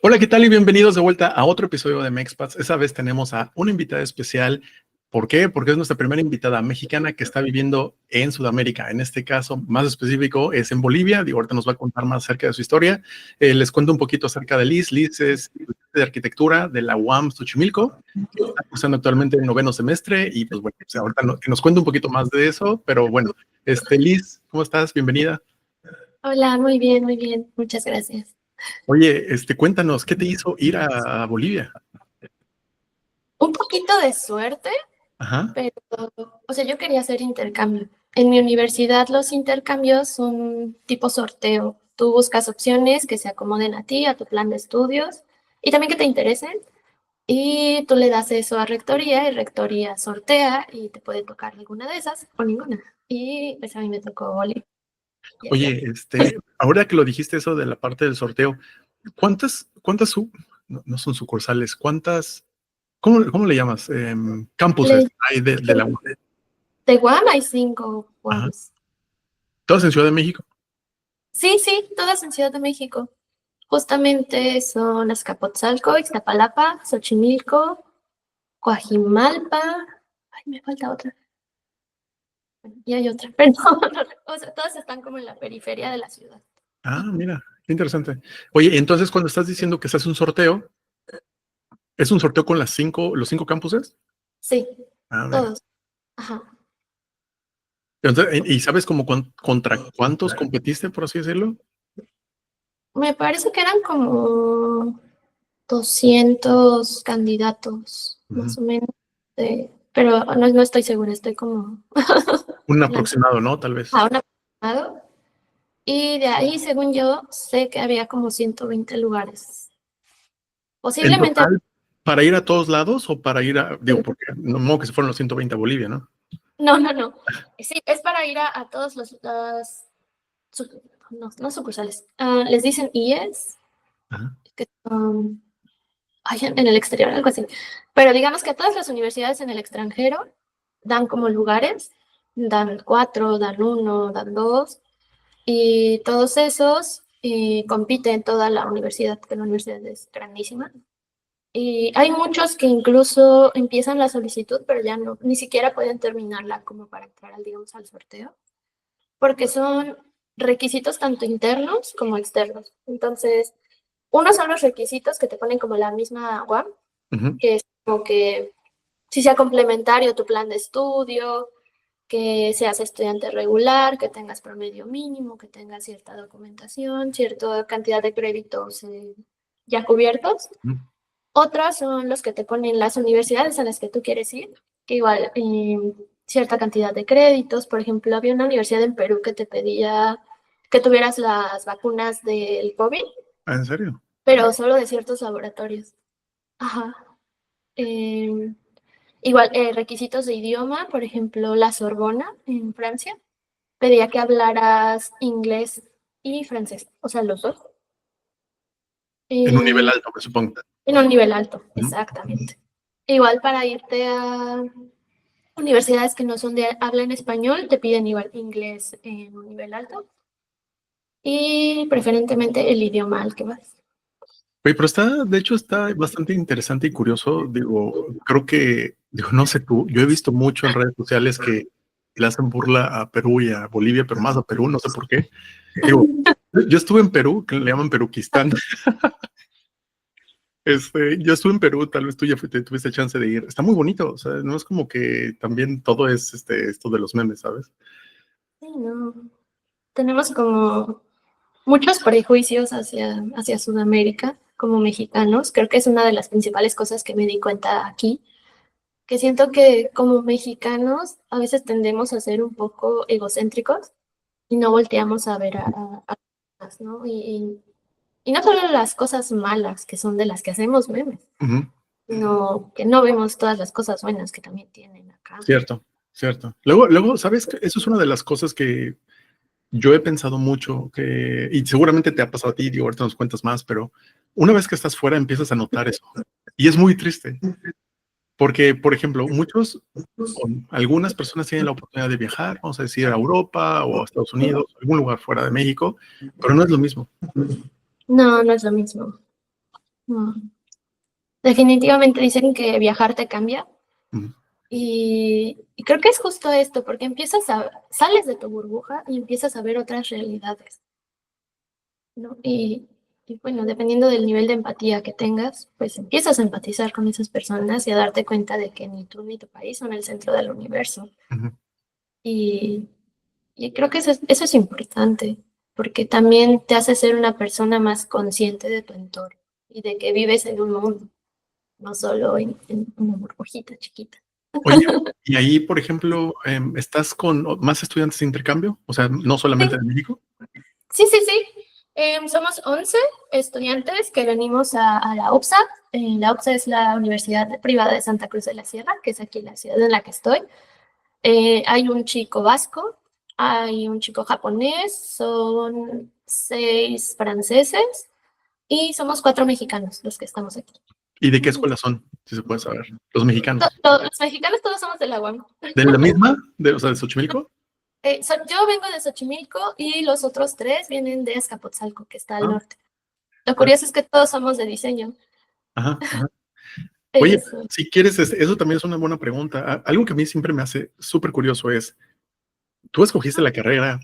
Hola, ¿qué tal? Y bienvenidos de vuelta a otro episodio de Mexpats. Esa vez tenemos a una invitada especial. ¿Por qué? Porque es nuestra primera invitada mexicana que está viviendo en Sudamérica. En este caso, más específico, es en Bolivia. Digo, ahorita nos va a contar más acerca de su historia. Les cuento un poquito acerca de Liz. Liz es de arquitectura de la UAM Xochimilco, que está cursando actualmente el 9º semestre. Y pues bueno, o sea, ahorita que nos cuente un poquito más de eso. Pero bueno, Liz, ¿cómo estás? Bienvenida. Hola, muy bien, muy bien. Muchas gracias. Oye, cuéntanos, ¿qué te hizo ir a Bolivia? Un poquito de suerte, Ajá. pero, o sea, yo quería hacer intercambio. En mi universidad los intercambios son tipo sorteo. Tú buscas opciones que se acomoden a ti, a tu plan de estudios y también que te interesen. Y tú le das eso a rectoría y rectoría sortea y te puede tocar alguna de esas o ninguna. Y pues a mí me tocó Bolivia. Oye, ahora que lo dijiste eso de la parte del sorteo, ¿cuántas no son sucursales? ¿Cómo le llamas? Campuses hay de la UAM. De Guam hay 5 Ajá. Guams. ¿Todas en Ciudad de México? Sí, sí, todas en Ciudad de México. Justamente son Azcapotzalco, Iztapalapa, Xochimilco, Coajimalpa. Ay, me falta otra. Y hay otra, pero o sea, todas están como en la periferia de la ciudad. Ah, mira, qué interesante. Oye, entonces cuando estás diciendo que se hace un sorteo, ¿es un sorteo con los 5 campuses? Sí, Ah, mira. todos. Ajá. Entonces, ¿y sabes como contra cuántos competiste, por así decirlo? Me parece que eran como 200 candidatos, Ujú. más o menos. Pero no estoy segura, estoy como Un lanzando aproximado, ¿no? Tal vez. a un aproximado. Y de ahí, según yo, sé que había como 120 lugares. En Posiblemente, total, ¿para ir a todos lados o para ir digo, porque no modo que se fueron los 120 a Bolivia, ¿no? no. Sí, es para ir a todos no sucursales. Les dicen IES, Ajá. que son ay, en el exterior, algo así. Pero digamos que todas las universidades en el extranjero dan como lugares, dan 4, dan 1, dan 2, y todos esos compiten toda la universidad, que la universidad es grandísima. Y hay muchos que incluso empiezan la solicitud, pero ya no, ni siquiera pueden terminarla como para entrar, digamos, al sorteo, porque son requisitos tanto internos como externos. Entonces, unos son los requisitos que te ponen como la misma UAM, Ujú. que es como que si sea complementario tu plan de estudio, que seas estudiante regular, que tengas promedio mínimo, que tengas cierta documentación, cierta cantidad de créditos ya cubiertos. Ujú. Otros son los que te ponen las universidades a las que tú quieres ir, que igual cierta cantidad de créditos. Por ejemplo, había una universidad en Perú que te pedía que tuvieras las vacunas del COVID, Ah, ¿en serio? pero solo de ciertos laboratorios. Ajá. Em, Igual, requisitos de idioma, por ejemplo, la Sorbona en Francia pedía que hablaras inglés y francés, o sea, los dos. En un nivel Eh, alto, me supongo. en un nivel alto, Ujú. exactamente. Igual para irte a universidades que no son de habla en español, te piden igual inglés en un nivel alto y preferentemente el idioma al que vas. Oye, pero de hecho, está bastante interesante y curioso. Digo, creo que, digo, no sé tú, yo he visto mucho en redes sociales que le hacen burla a Perú y a Bolivia, pero más a Perú, no sé por qué. Digo, yo estuve en Perú, que le llaman Peruquistán. Yo estuve en Perú, tal vez tú ya tuviste chance de ir. Está muy bonito, o sea, no es como que también todo es esto de los memes, ¿sabes? Sí, no. Tenemos como muchos prejuicios hacia Sudamérica como mexicanos. Creo que es una de las principales cosas que me di cuenta aquí, que siento que como mexicanos a veces tendemos a ser un poco egocéntricos y no volteamos a ver a más, ¿no? Y no solo las cosas malas que son de las que hacemos memes, Ujú. sino que no vemos todas las cosas buenas que también tienen acá. Cierto, cierto. Luego, ¿sabes qué? Eso es una de las cosas que yo he pensado mucho, y seguramente te ha pasado a ti, digo, ahorita nos cuentas más, pero una vez que estás fuera empiezas a notar eso. Y es muy triste, porque, por ejemplo, algunas personas tienen la oportunidad de viajar, vamos a decir, a Europa o a Estados Unidos, algún lugar fuera de México, pero no es lo mismo. No, no es lo mismo. Mm. Definitivamente dicen que viajar te cambia. Ujú. Y creo que es justo esto, porque sales de tu burbuja y empiezas a ver otras realidades, ¿no? Y bueno, dependiendo del nivel de empatía que tengas, pues empiezas a empatizar con esas personas y a darte cuenta de que ni tú ni tu país son el centro del universo. Ujú. Y, y creo que eso es importante, porque también te hace ser una persona más consciente de tu entorno y de que vives en un mundo, no solo en una burbujita chiquita. Oye, y ahí, por ejemplo, ¿estás con más estudiantes de intercambio? O sea, no solamente de México. Sí, sí, sí. Somos 11 estudiantes que venimos a la UPSA. La UPSA es la Universidad Privada de Santa Cruz de la Sierra, que es aquí la ciudad en la que estoy. Hay un chico vasco, hay un chico japonés, son 6 franceses y somos 4 mexicanos los que estamos aquí. ¿Y de qué escuela son? Si se puede saber. Los mexicanos. Los mexicanos todos somos de la UAM. ¿De la misma? O sea, de Xochimilco. Yo vengo de Xochimilco y los otros 3 vienen de Azcapotzalco, que está al Ah, norte. Lo curioso es que todos somos de diseño. ajá, ajá. Oye, Eso. si quieres, eso también es una buena pregunta. Algo que a mí siempre me hace súper curioso es, ¿tú escogiste la carrera?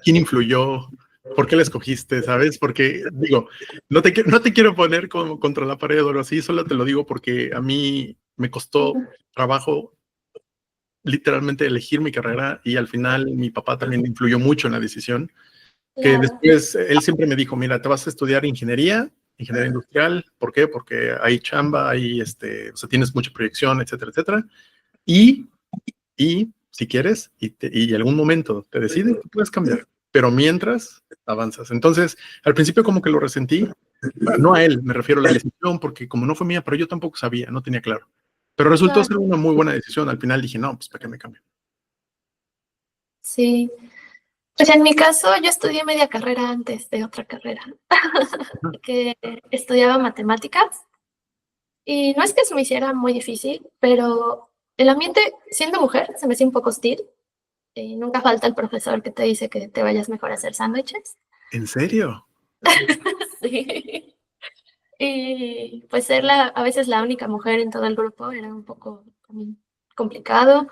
¿Quién influyó? ¿Por qué la escogiste? ¿Sabes? Porque, digo, no te quiero poner como contra la pared o algo así, solo te lo digo porque a mí me costó trabajo literalmente elegir mi carrera y al final mi papá también influyó mucho en la decisión, que Claro, después él siempre me dijo, mira, te vas a estudiar ingeniería industrial, ¿por qué? Porque hay chamba, hay o sea, tienes mucha proyección, etcétera, etcétera, y, y si quieres, y algún momento te decides, tú puedes cambiar, pero mientras avanzas. Entonces, al principio como que lo resentí, no a él, me refiero a la decisión, porque como no fue mía, pero yo tampoco sabía, no tenía claro. Pero resultó claro, ser una muy buena decisión. Al final dije, no, pues ¿para qué me cambio? sí. Pues en mi caso, yo estudié media carrera antes de otra carrera, que estudiaba matemáticas. Y no es que se me hiciera muy difícil, pero el ambiente, siendo mujer, se me hacía un poco hostil. Nunca falta el profesor que te dice que te vayas mejor a hacer sándwiches. ¿En serio? Sí. Y pues ser a veces la única mujer en todo el grupo era un poco también complicado.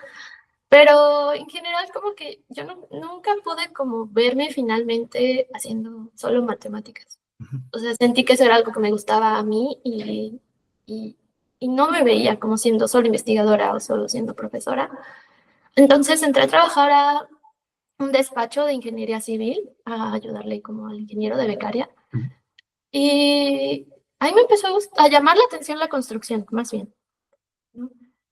Pero en general como que yo nunca pude como verme finalmente haciendo solo matemáticas. Ujú. O sea, sentí que eso era algo que me gustaba a mí y, y no me veía como siendo solo investigadora o solo siendo profesora. Entonces entré a trabajar a un despacho de ingeniería civil, a ayudarle como al ingeniero de becaria. Ujú. Y ahí me empezó a llamar la atención la construcción, más bien, ¿no?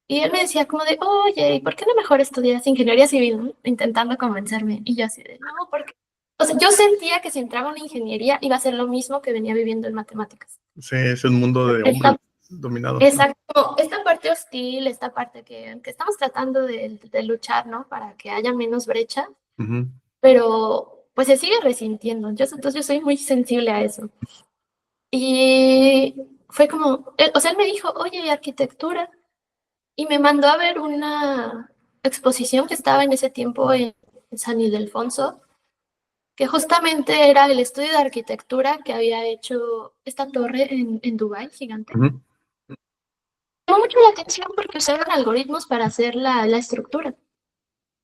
Y él me decía como de, oye, ¿y por qué no mejor estudias ingeniería civil, no? Intentando convencerme. Y yo así de, no, porque... O sea, yo sentía que si entraba a una ingeniería iba a ser lo mismo que venía viviendo en matemáticas. Sí, es un mundo de hombres Esta, dominado. exacto, esta parte hostil, esta parte que estamos tratando de luchar, ¿no? Para que haya menos brecha, Ujú. pero pues se sigue resintiendo. Entonces yo soy muy sensible a eso. Y fue como, o sea, él me dijo, oye, ¿y arquitectura? Y me mandó a ver una exposición que estaba en ese tiempo en San Ildefonso, que justamente era el estudio de arquitectura que había hecho esta torre en Dubái, gigante. Ujú. Me llamó mucho la atención porque usaban algoritmos para hacer la estructura.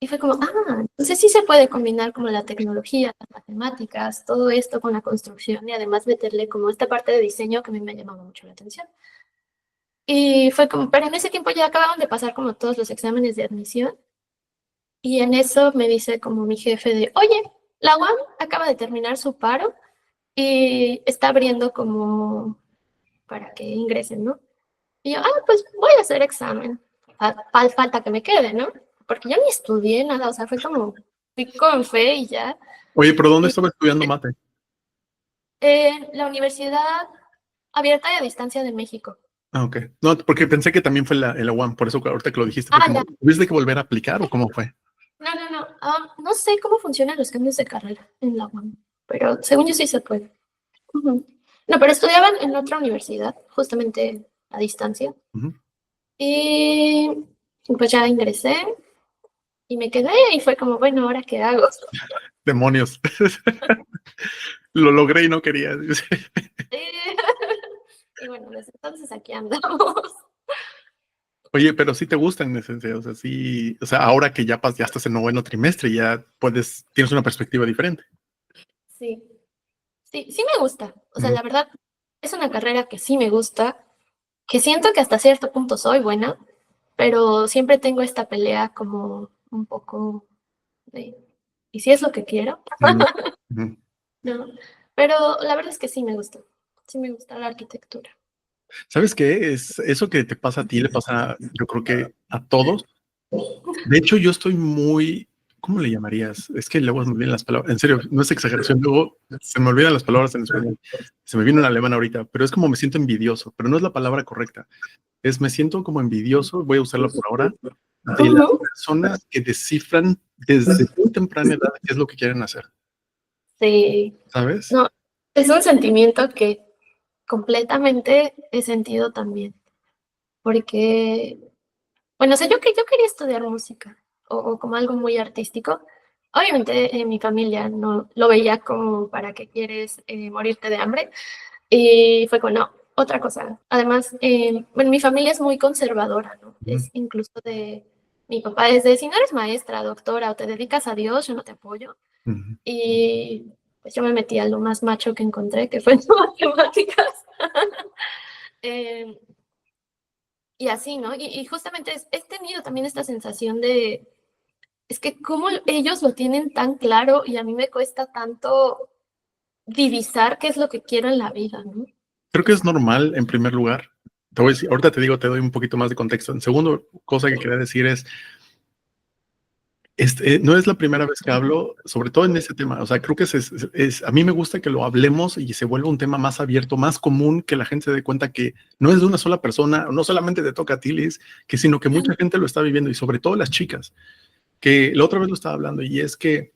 Y fue como, entonces sí se puede combinar como la tecnología, las matemáticas, todo esto con la construcción y además meterle como esta parte de diseño que a mí me llamaba mucho la atención. Y fue como, pero en ese tiempo ya acababan de pasar como todos los exámenes de admisión. Y en eso me dice como mi jefe de, oye, la UAM acaba de terminar su paro y está abriendo como para que ingresen, ¿no? Y yo, pues voy a hacer examen. Falta que me quede, ¿no? Porque yo ni estudié nada, o sea, fue como, fui con fe y ya. Oye, pero ¿dónde Y estaba estudiando mate? la Universidad Abierta y a Distancia de México. Ah, ok. No, porque pensé que también fue en la UAM, por eso ahorita que lo dijiste, fue como, Ya. ¿tuviste que volver a aplicar o cómo fue? No. No sé cómo funcionan los cambios de carrera en la UAM, pero según yo sí se puede. Ujú. No, pero estudiaban en otra universidad, justamente a distancia. Ujú. Y pues ya ingresé y me quedé y fue como, bueno, ¿ahora qué hago? Demonios. Lo logré y no quería. Eh, Y bueno, desde entonces aquí andamos. Oye, pero sí te gusta en esencia, o sea, sí, o sea, ahora que ya estás en noveno trimestre, ya tienes una perspectiva diferente. Sí, sí, sí me gusta. O sea, Ujú, la verdad, es una carrera que sí me gusta, que siento que hasta cierto punto soy buena, pero siempre tengo esta pelea como un poco de, ¿y si es lo que quiero? ujú, ujú. No, pero la verdad es que sí me gusta la arquitectura. ¿Sabes qué? Es eso que te pasa a ti, le pasa, yo creo que a todos. De hecho, yo estoy muy, ¿cómo le llamarías? Es que luego se me olvidan las palabras, en serio, no es exageración, luego se me olvidan las palabras en español. Se me vino en alemán ahorita, pero es como me siento envidioso, pero no es la palabra correcta. Es me siento como envidioso, voy a usarla por ahora, de las Ujú. personas que descifran desde muy temprana edad qué es lo que quieren hacer, Sí, ¿sabes? no, es un sentimiento que completamente he sentido también, porque, bueno, o sea, yo quería estudiar música o como algo muy artístico. Obviamente, mi familia no lo veía como, ¿para qué quieres morirte de hambre? Y fue como, no, otra cosa. Además, bueno, mi familia es muy conservadora, ¿no? Ujú, Es incluso de, mi papá es de, si no eres maestra, doctora o te dedicas a Dios, yo no te apoyo. ujú. Y pues yo me metí a lo más macho que encontré, que fue en matemáticas. Eh, y así, ¿no? Y justamente he tenido también esta sensación de, es que cómo ellos lo tienen tan claro y a mí me cuesta tanto divisar qué es lo que quiero en la vida, ¿no? Creo que es normal, en primer lugar. Te voy a decir, ahorita te digo, te doy un poquito más de contexto. En segundo, cosa que quería decir es, no es la primera vez que hablo, sobre todo en ese tema. O sea, creo que a mí me gusta que lo hablemos y se vuelva un tema más abierto, más común, que la gente se dé cuenta que no es de una sola persona, no solamente te toca a ti, Liz, sino que mucha gente lo está viviendo y sobre todo las chicas, que la otra vez lo estaba hablando y es que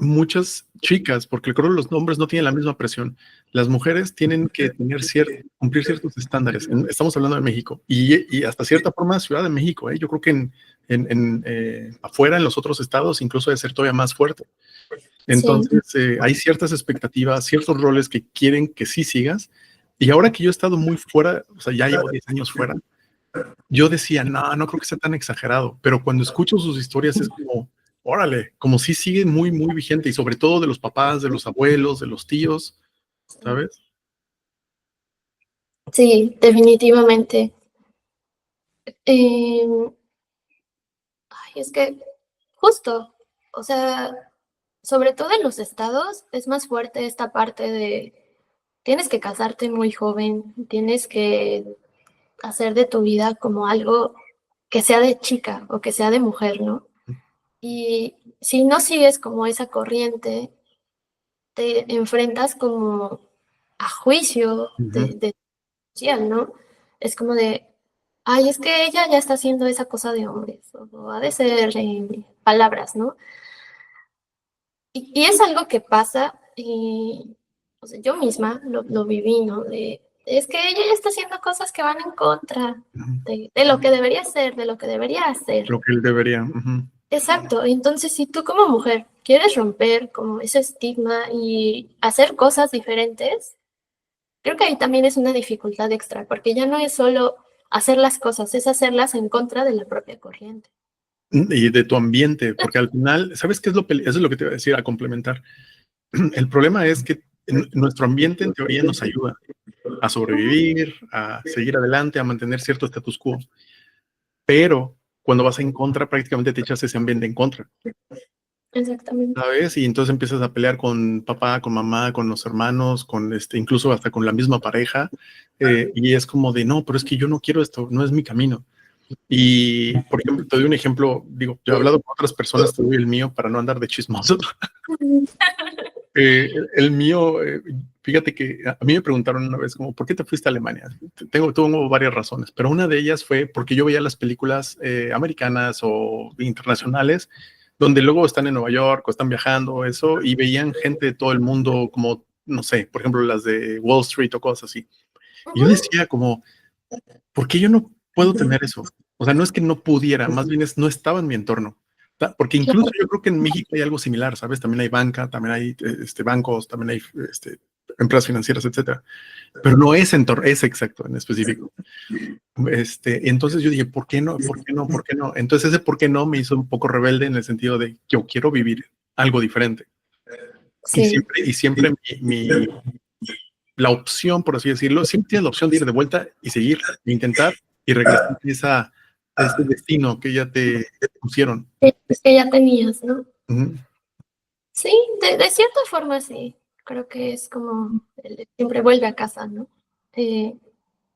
muchas chicas, porque creo que los hombres no tienen la misma presión. Las mujeres tienen que cumplir ciertos estándares. Estamos hablando de México y hasta cierta forma Ciudad de México. Yo creo que afuera, en los otros estados, incluso debe ser todavía más fuerte. Sí, Entonces, hay ciertas expectativas, ciertos roles que quieren que sí sigas. Y ahora que yo he estado muy fuera, o sea, ya llevo 10 años fuera, yo decía, no, no creo que sea tan exagerado, pero cuando escucho sus historias es como, órale, como si sigue muy, muy vigente y sobre todo de los papás, de los abuelos, de los tíos, ¿sabes? sí, definitivamente. Em, Ay, es que justo, o sea, sobre todo en los estados es más fuerte esta parte de tienes que casarte muy joven, tienes que hacer de tu vida como algo que sea de chica o que sea de mujer, ¿no? Y si no sigues como esa corriente, te enfrentas como a juicio Ujú, de social, ¿no? Es como de, ay, es que ella ya está haciendo esa cosa de hombres, o ha de ser palabras, ¿no? Y es algo que pasa, y o sea, yo misma lo viví, ¿no? Es que ella ya está haciendo cosas que van en contra ujú. de lo que debería ser, de lo que debería hacer. Lo que él debería. Ujú. Exacto, entonces si tú como mujer quieres romper como ese estigma y hacer cosas diferentes, creo que ahí también es una dificultad extra, porque ya no es solo hacer las cosas, es hacerlas en contra de la propia corriente. Y de tu ambiente, porque al final, ¿sabes qué es eso es lo que te iba a decir a complementar? El problema es que nuestro ambiente en teoría nos ayuda a Ujú, sobrevivir, a seguir adelante, a mantener cierto status quo, pero cuando vas en contra, prácticamente te echas ese ambiente en contra. exactamente. ¿Sabes? Y entonces empiezas a pelear con papá, con mamá, con los hermanos, con incluso hasta con la misma pareja, y es como de, no, pero es que yo no quiero esto, no es mi camino. Y, por ejemplo, te doy un ejemplo, digo, yo he hablado con otras personas, te doy el mío para no andar de chismoso. El mío, fíjate que a mí me preguntaron una vez como, ¿por qué te fuiste a Alemania? Tengo varias razones, pero una de ellas fue porque yo veía las películas americanas o internacionales, donde luego están en Nueva York o están viajando, eso, y veían gente de todo el mundo, como, no sé, por ejemplo, las de Wall Street o cosas así. Y yo Ujú, decía como, ¿por qué yo no puedo tener eso? O sea, no es que no pudiera, más bien no estaba en mi entorno. Porque incluso claro, yo creo que en México hay algo similar, ¿sabes? También hay banca, también hay bancos, también hay empresas financieras, etcétera. Pero no es es exacto, en específico. Entonces yo dije, ¿por qué no? ¿Por qué no? ¿Por qué no? Entonces ese por qué no me hizo un poco rebelde en el sentido de yo quiero vivir algo diferente. Sí, Y siempre la opción, por así decirlo, siempre tienes la opción de ir de vuelta y seguir, e intentar y regresar a ese destino que ya te pusieron. pues que ya tenías, ¿no? Ujú. Sí, de cierta forma sí. Creo que es como siempre vuelve a casa, ¿no? Eh,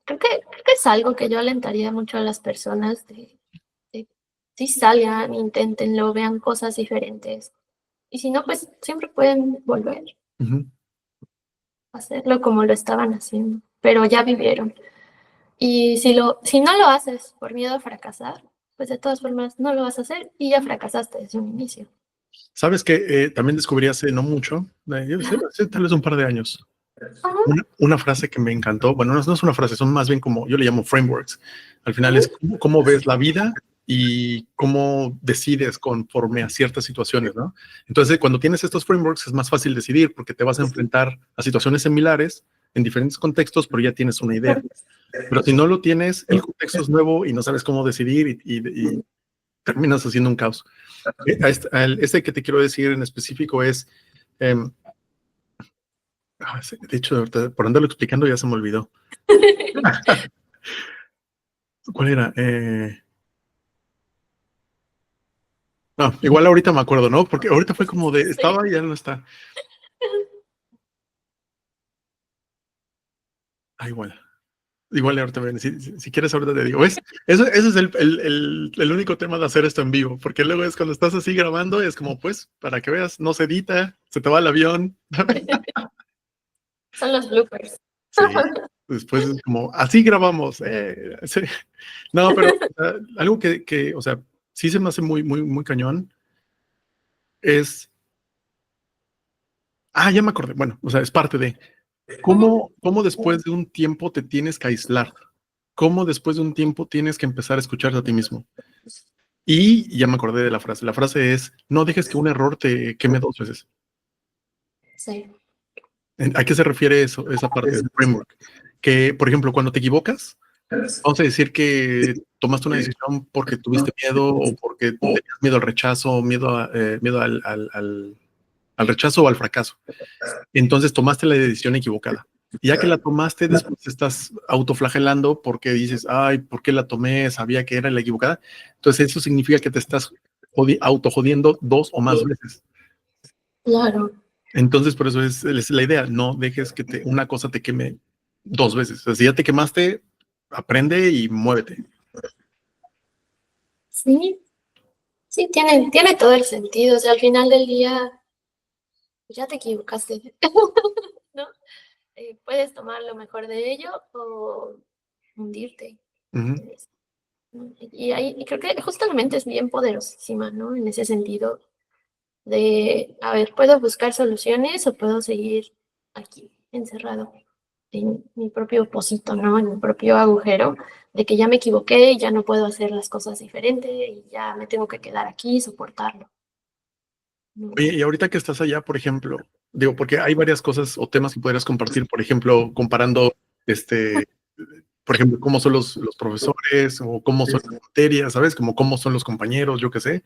creo que es algo que yo alentaría mucho a las personas de sí salgan, inténtenlo, vean cosas diferentes. Y si no, pues siempre pueden volver Ujú. a hacerlo como lo estaban haciendo, pero ya vivieron. Y si no lo haces por miedo a fracasar, pues de todas formas no lo vas a hacer y ya fracasaste desde un inicio. Sabes que también descubrí hace no mucho, hace tal vez un par de años, Ajá, una frase que me encantó. Bueno, no es una frase, son más bien como yo le llamo frameworks. Al final es ujú, cómo ves la vida y cómo decides conforme a ciertas situaciones, ¿no? Entonces, cuando tienes estos frameworks es más fácil decidir porque te vas a enfrentar a situaciones similares en diferentes contextos, pero ya tienes una idea. Pero si no lo tienes, el contexto es nuevo y no sabes cómo decidir y terminas haciendo un caos. Este que te quiero decir en específico es, em, de hecho, ahorita, por andarlo explicando ya se me olvidó. ¿Cuál era? No, igual ahorita me acuerdo, ¿no? Porque ahorita fue como de, sí. estaba y ya no está. Ah, igual ahorita, si quieres ahorita te digo, ¿ves? Ese es el único tema de hacer esto en vivo, porque luego es cuando estás así grabando, es como, pues, para que veas, no se edita, se te va el avión. Son los bloopers. Sí, después es como, así grabamos. Sí. No, pero algo o sea, sí se me hace muy, muy, muy cañón es, ya me acordé, bueno, o sea, es parte de cómo después de un tiempo te tienes que aislar, cómo después de un tiempo tienes que empezar a escucharte a ti mismo. Y ya me acordé de la frase es, no dejes que un error te queme dos veces. Sí. ¿A qué se refiere eso, esa parte del framework? Que, por ejemplo, cuando te equivocas, vamos a decir que tomaste una decisión porque tuviste miedo o porque tenías miedo al rechazo, miedo al rechazo o al fracaso. Entonces tomaste la decisión equivocada. Y ya que la tomaste, después estás autoflagelando porque dices, ay, ¿por qué la tomé? Sabía que era la equivocada. Entonces eso significa que te estás autojodiendo dos o más veces. Claro. Entonces por eso es la idea, no dejes que una cosa te queme dos veces. O sea, si ya te quemaste, aprende y muévete. Sí, sí, tiene todo el sentido. O sea, al final del día, pues ya te equivocaste, ¿no? Puedes tomar lo mejor de ello o hundirte. Ujú. Y creo que justamente es bien poderosísima, ¿no? En ese sentido de, a ver, puedo buscar soluciones o puedo seguir aquí, encerrado en mi propio pocito, ¿no? En mi propio agujero, de que ya me equivoqué y ya no puedo hacer las cosas diferente y ya me tengo que quedar aquí y soportarlo, ¿no? Oye, y ahorita que estás allá, por ejemplo, digo, porque hay varias cosas o temas que podrías compartir, por ejemplo, comparando, este, por ejemplo, cómo son los profesores o cómo son las materias, ¿sabes? Como cómo son los compañeros, yo qué sé.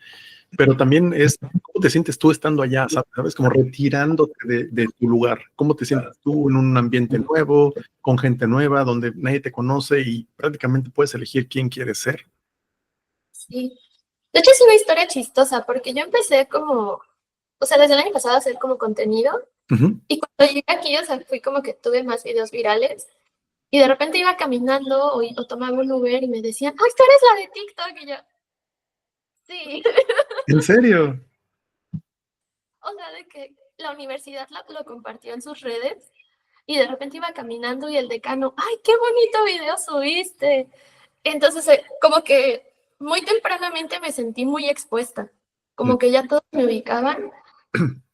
Pero también es cómo te sientes tú estando allá, ¿sabes? Como retirándote de tu lugar. ¿Cómo te sientes tú en un ambiente nuevo, con gente nueva, donde nadie te conoce y prácticamente puedes elegir quién quieres ser? Sí. De hecho, es una historia chistosa porque yo empecé como, o sea, desde el año pasado a hacer como contenido Ujú. y cuando llegué aquí, o sea, fui como que tuve más videos virales y de repente iba caminando o tomaba un Uber y me decían, ¡ay, tú eres la de TikTok! Y yo, sí. ¿En serio? O sea, de que la universidad lo compartió en sus redes y de repente iba caminando y el decano, ¡ay, qué bonito video subiste! Entonces, como que muy tempranamente me sentí muy expuesta, Mm. como que ya todos me ubicaban.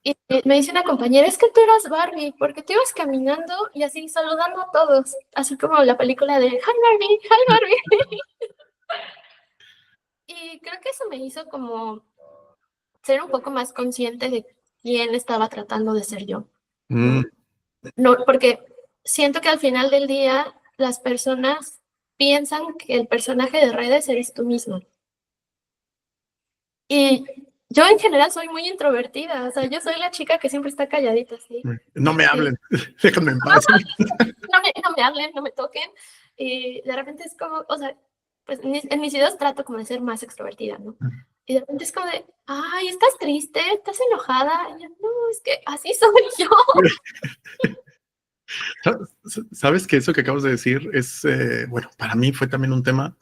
Y me dice una compañera, es que tú eras Barbie, porque tú ibas caminando y así saludando a todos, así como la película de Hi Barbie, Hi Barbie. Y creo que eso me hizo como ser un poco más consciente de quién estaba tratando de ser yo, Mm. ¿no? No, porque siento que al final del día las personas piensan que el personaje de redes eres tú mismo. Y yo en general soy muy introvertida, o sea, yo soy la chica que siempre está calladita, ¿sí? No me hablen, déjenme en paz. No me hablen, no me toquen. Y de repente es como, o sea, pues en mis videos trato como de ser más extrovertida, ¿no? Y de repente es como de, ay, ¿estás triste? ¿Estás enojada? Y yo, no, es que así soy yo. Sabes que eso que acabas de decir es, bueno, para mí fue también un tema.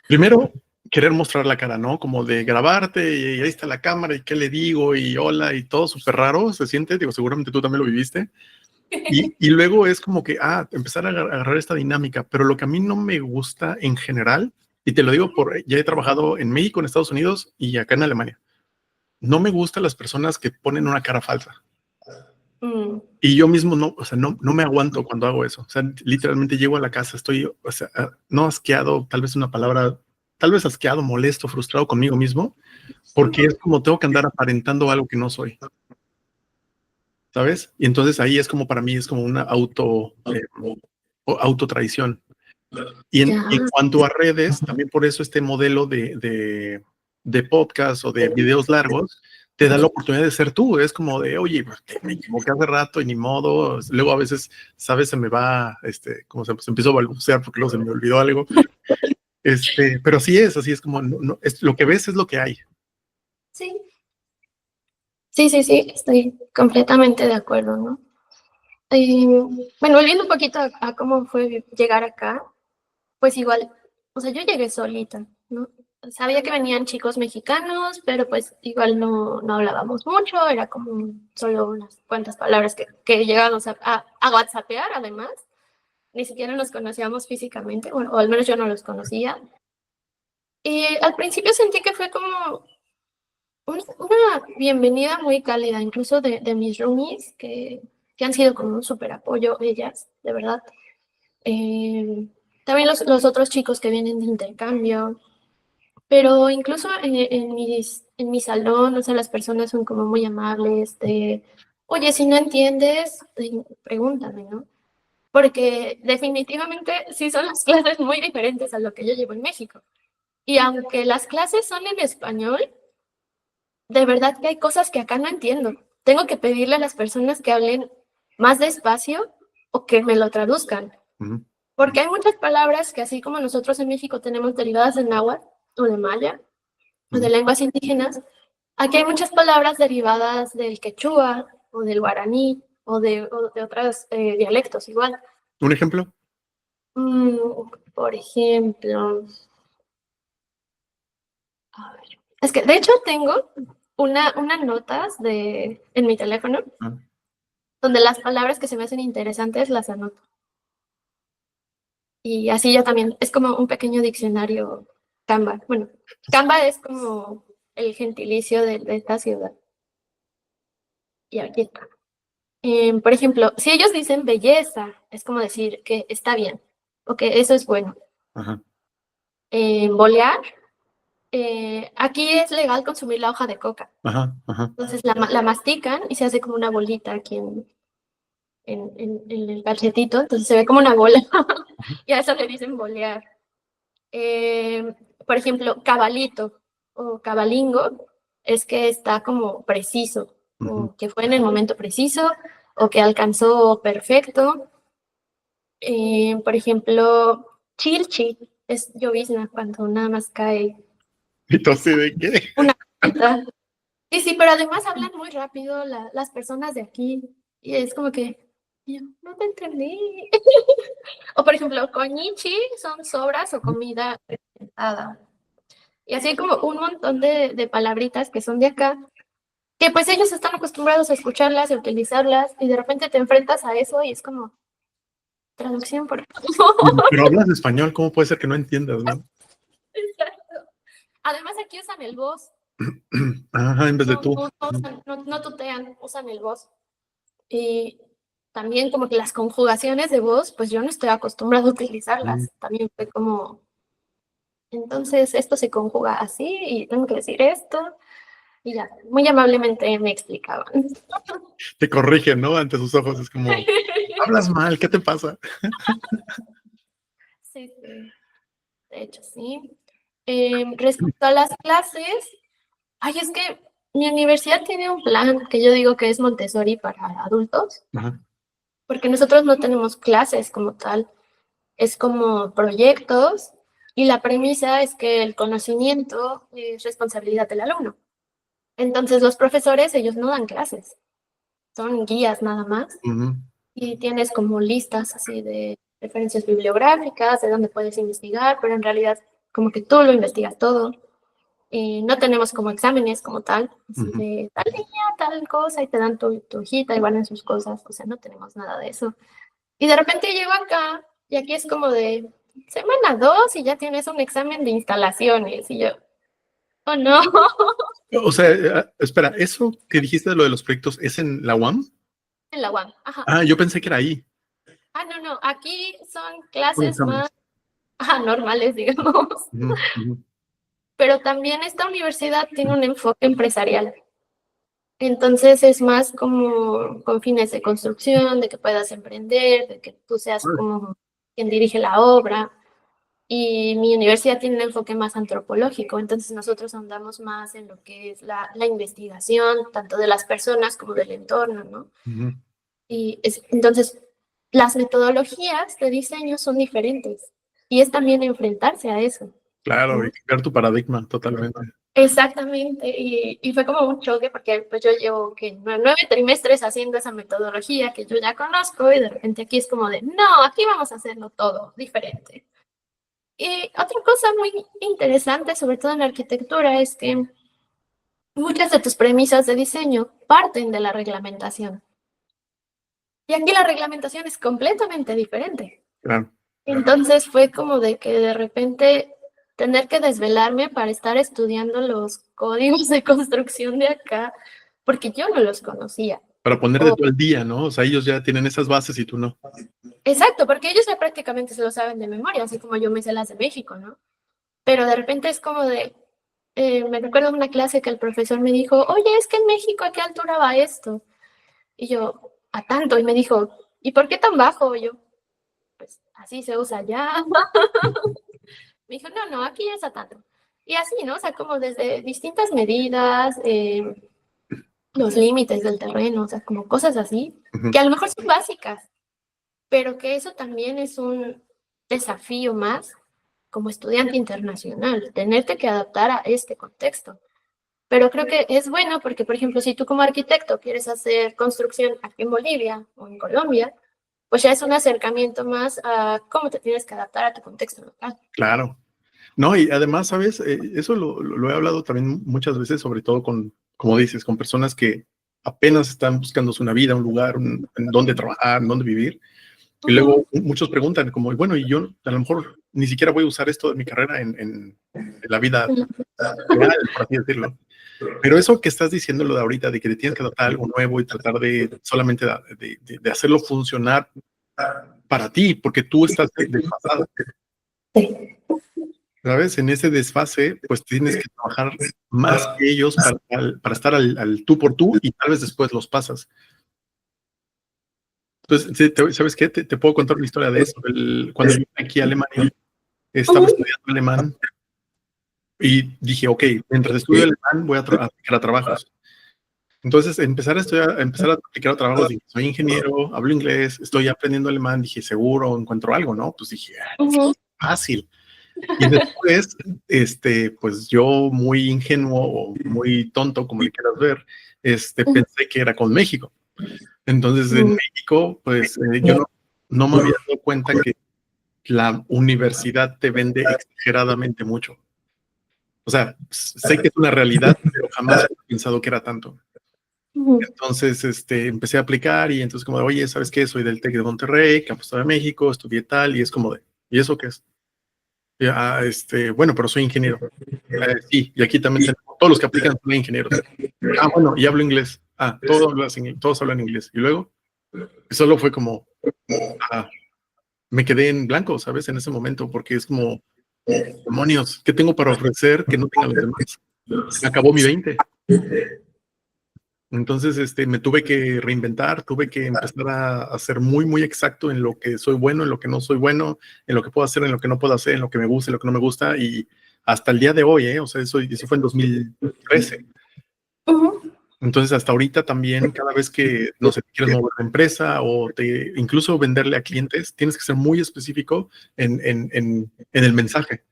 Primero, querer mostrar la cara, ¿no? Como de grabarte y ahí está la cámara y qué le digo y hola y todo súper raro se siente. Digo, seguramente tú también lo viviste. Y luego es como que, empezar a agarrar esta dinámica. Pero lo que a mí no me gusta en general, y te lo digo ya he trabajado en México, en Estados Unidos y acá en Alemania. No me gustan las personas que ponen una cara falsa. Y yo mismo no, o sea, no me aguanto cuando hago eso. O sea, literalmente llego a la casa, estoy, o sea, no asqueado, tal vez una palabra, tal vez asqueado, molesto, frustrado conmigo mismo, porque es como tengo que andar aparentando algo que no soy, ¿sabes? Y entonces ahí es como para mí es como una autotraición. Y en cuanto a redes, también por eso este modelo de podcast o de videos largos te da la oportunidad de ser tú. Es como de, oye, me equivoqué hace rato y ni modo. Luego a veces, ¿sabes? Se me va, como se empiezo a balbucear porque luego se me olvidó algo. Pero así es como, es, lo que ves es lo que hay. Sí. Sí, estoy completamente de acuerdo, ¿no? Bueno, volviendo un poquito a cómo fue llegar acá, pues igual, o sea, yo llegué solita, ¿no? Sabía que venían chicos mexicanos, pero pues igual no hablábamos mucho, era como solo unas cuantas palabras que llegábamos a WhatsAppear, además. Ni siquiera nos conocíamos físicamente, bueno, o al menos yo no los conocía. Y al principio sentí que fue como una bienvenida muy cálida, incluso de mis roomies, que han sido como un súper apoyo ellas, de verdad. También los otros chicos que vienen de intercambio, pero incluso en mi salón, o sea, las personas son como muy amables, oye, si no entiendes, pregúntame, ¿no? Porque definitivamente sí son las clases muy diferentes a lo que yo llevo en México. Y aunque las clases son en español, de verdad que hay cosas que acá no entiendo. Tengo que pedirle a las personas que hablen más despacio o que me lo traduzcan. Porque hay muchas palabras que así como nosotros en México tenemos derivadas de náhuatl o de maya o de lenguas indígenas, aquí hay muchas palabras derivadas del quechua o del guaraní o de otros dialectos igual. ¿Un ejemplo? Por ejemplo, a ver, es que de hecho tengo unas notas en mi teléfono donde las palabras que se me hacen interesantes las anoto. Y así yo también, es como un pequeño diccionario Canva. Bueno, Canva es como el gentilicio de esta ciudad. Y aquí está. Por ejemplo, si ellos dicen belleza, es como decir que está bien o que eso es bueno. Ajá. Bolear, aquí es legal consumir la hoja de coca. Ajá, ajá. Entonces la mastican y se hace como una bolita aquí en el cachetito, entonces se ve como una bola y a eso le dicen bolear. Por ejemplo, cabalito o cabalingo es que está como preciso, o que fue en el momento preciso, o que alcanzó perfecto. Por ejemplo, chilchi es llovizna cuando nada más cae Entonces, ¿de qué? una gotita. Sí, pero además hablan muy rápido las personas de aquí y es como que yo no te entendí. O por ejemplo, konichi son sobras o comida presentada. Y así como un montón de palabritas que son de acá, que pues ellos están acostumbrados a escucharlas y a utilizarlas, y de repente te enfrentas a eso y es como, traducción, por favor. Pero hablas español, ¿cómo puede ser que no entiendas, no? Exacto. Además aquí usan el vos. Ajá, en vez de tú. No tutean, usan el vos. Y también como que las conjugaciones de voz, pues yo no estoy acostumbrada a utilizarlas. También fue como, entonces esto se conjuga así y tengo que decir esto. Y ya, muy amablemente me explicaban. Te corrigen, ¿no? Ante sus ojos, es como, hablas mal, ¿qué te pasa? Sí, sí, de hecho, sí. Respecto a las clases, ay, es que mi universidad tiene un plan que yo digo que es Montessori para adultos, Ajá. porque nosotros no tenemos clases como tal, es como proyectos y la premisa es que el conocimiento es responsabilidad del alumno. Entonces los profesores, ellos no dan clases, son guías nada más Ujú. y tienes como listas así de referencias bibliográficas, de dónde puedes investigar, pero en realidad como que tú lo investigas todo. No tenemos como exámenes como tal, así Ujú. de tal día, tal cosa, y te dan tu hojita y van en sus cosas, o sea, no tenemos nada de eso. Y de repente llego acá, y aquí es como de semana 2 y ya tienes un examen de instalaciones, y yo, oh no, O sea, espera, ¿eso que dijiste de lo de los proyectos es en la UAM? en la UAM, ajá. Ah, yo pensé que era ahí, Ah, no, no, aquí son con clases más, exámenes. ajá, normales, digamos. Ujú, ujú, Pero también esta universidad tiene un enfoque empresarial. Entonces es más como con fines de construcción, de que puedas emprender, de que tú seas órale, como quien dirige la obra. Y mi universidad tiene un enfoque más antropológico, entonces nosotros andamos más en lo que es la investigación, tanto de las personas como del entorno, ¿no? ujú. Entonces, las metodologías de diseño son diferentes y es también enfrentarse a eso, Claro, y ¿no? cambiar tu paradigma totalmente. Exactamente, y fue como un choque porque pues yo llevo que 9 trimestres haciendo esa metodología que yo ya conozco y de repente aquí es como de, no, aquí vamos a hacerlo todo diferente. Y otra cosa muy interesante, sobre todo en la arquitectura, es que muchas de tus premisas de diseño parten de la reglamentación. Y aquí la reglamentación es completamente diferente. Claro. Entonces fue como de que de repente tener que desvelarme para estar estudiando los códigos de construcción de acá, porque yo no los conocía. Para ponerte O, tú al día, ¿no? O sea, ellos ya tienen esas bases y tú no. exacto, porque ellos ya prácticamente se lo saben de memoria, así como yo me sé las de México, ¿no? Pero de repente es como de, me recuerdo una clase que el profesor me dijo, oye, es que en México, ¿a qué altura va esto? Y yo, a tanto, y me dijo, ¿y por qué tan bajo? Y yo, pues así se usa allá. Me dijo, no, no, aquí es a tanto. Y así, ¿no? O sea, como desde distintas medidas, los límites del terreno, o sea, como cosas así, Ujú. que a lo mejor son básicas, pero que eso también es un desafío más como estudiante internacional, tenerte que adaptar a este contexto. Pero creo que es bueno porque, por ejemplo, si tú como arquitecto quieres hacer construcción aquí en Bolivia o en Colombia, pues ya es un acercamiento más a cómo te tienes que adaptar a tu contexto local. Claro. No, y además, ¿sabes? Eso lo he hablado también muchas veces, sobre todo con, como dices, con personas que apenas están buscándose una vida, un lugar, en dónde trabajar, en dónde vivir. Y luego Ujú, muchos preguntan como, bueno, y yo a lo mejor ni siquiera voy a usar esto de mi carrera en la vida ujú, real, por así decirlo. Pero eso que estás diciendo, lo de ahorita, de que te tienes que adaptar a algo nuevo y tratar de solamente de hacerlo funcionar para ti, porque tú estás desfasado, sí. ¿sabes? En ese desfase, pues tienes que trabajar más que ellos para estar al tú por tú y tal vez después los pasas. Entonces, sí, ¿sabes qué? Te puedo contar una historia de eso. Cuando yo vine aquí a Alemania, estaba Ujú, estudiando alemán y dije, ok, mientras estudio alemán voy a aplicar a trabajos. Entonces, empezar a estudiar, empezar a aplicar a trabajos, dije, soy ingeniero, hablo inglés, estoy aprendiendo alemán, dije, seguro encuentro algo, ¿no? Pues dije, ujú, fácil. Y después, pues yo muy ingenuo o muy tonto, como le quieras ver, ujú, pensé que era con México. Entonces, en ujú. México, pues yo no me había dado cuenta que la universidad te vende exageradamente mucho. O sea, sé que es una realidad, pero jamás he pensado que era tanto. Ujú, Entonces, empecé a aplicar y entonces como de, oye, ¿sabes qué? Soy del TEC de Monterrey, Campus de México, estudié tal, y es como de, ¿y eso qué es? Y, bueno, pero soy ingeniero. Sí, y aquí también tenemos, todos los que aplican son ingenieros. Ah, bueno, y hablo inglés. Ah, todos hablan inglés. Y luego, solo fue como, ah, me quedé en blanco, ¿sabes? En ese momento, porque es como, demonios, ¿qué tengo para ofrecer que no tengan los demás? se me acabó mi 20. Entonces, me tuve que reinventar, tuve que empezar a ser muy, muy exacto en lo que soy bueno, en lo que no soy bueno, en lo que puedo hacer, en lo que no puedo hacer, en lo que me gusta, en lo que no me gusta, y hasta el día de hoy, o sea, eso fue en 2013. Entonces, hasta ahorita también, cada vez que, no sé, quieres mover la empresa o incluso venderle a clientes, tienes que ser muy específico en el mensaje,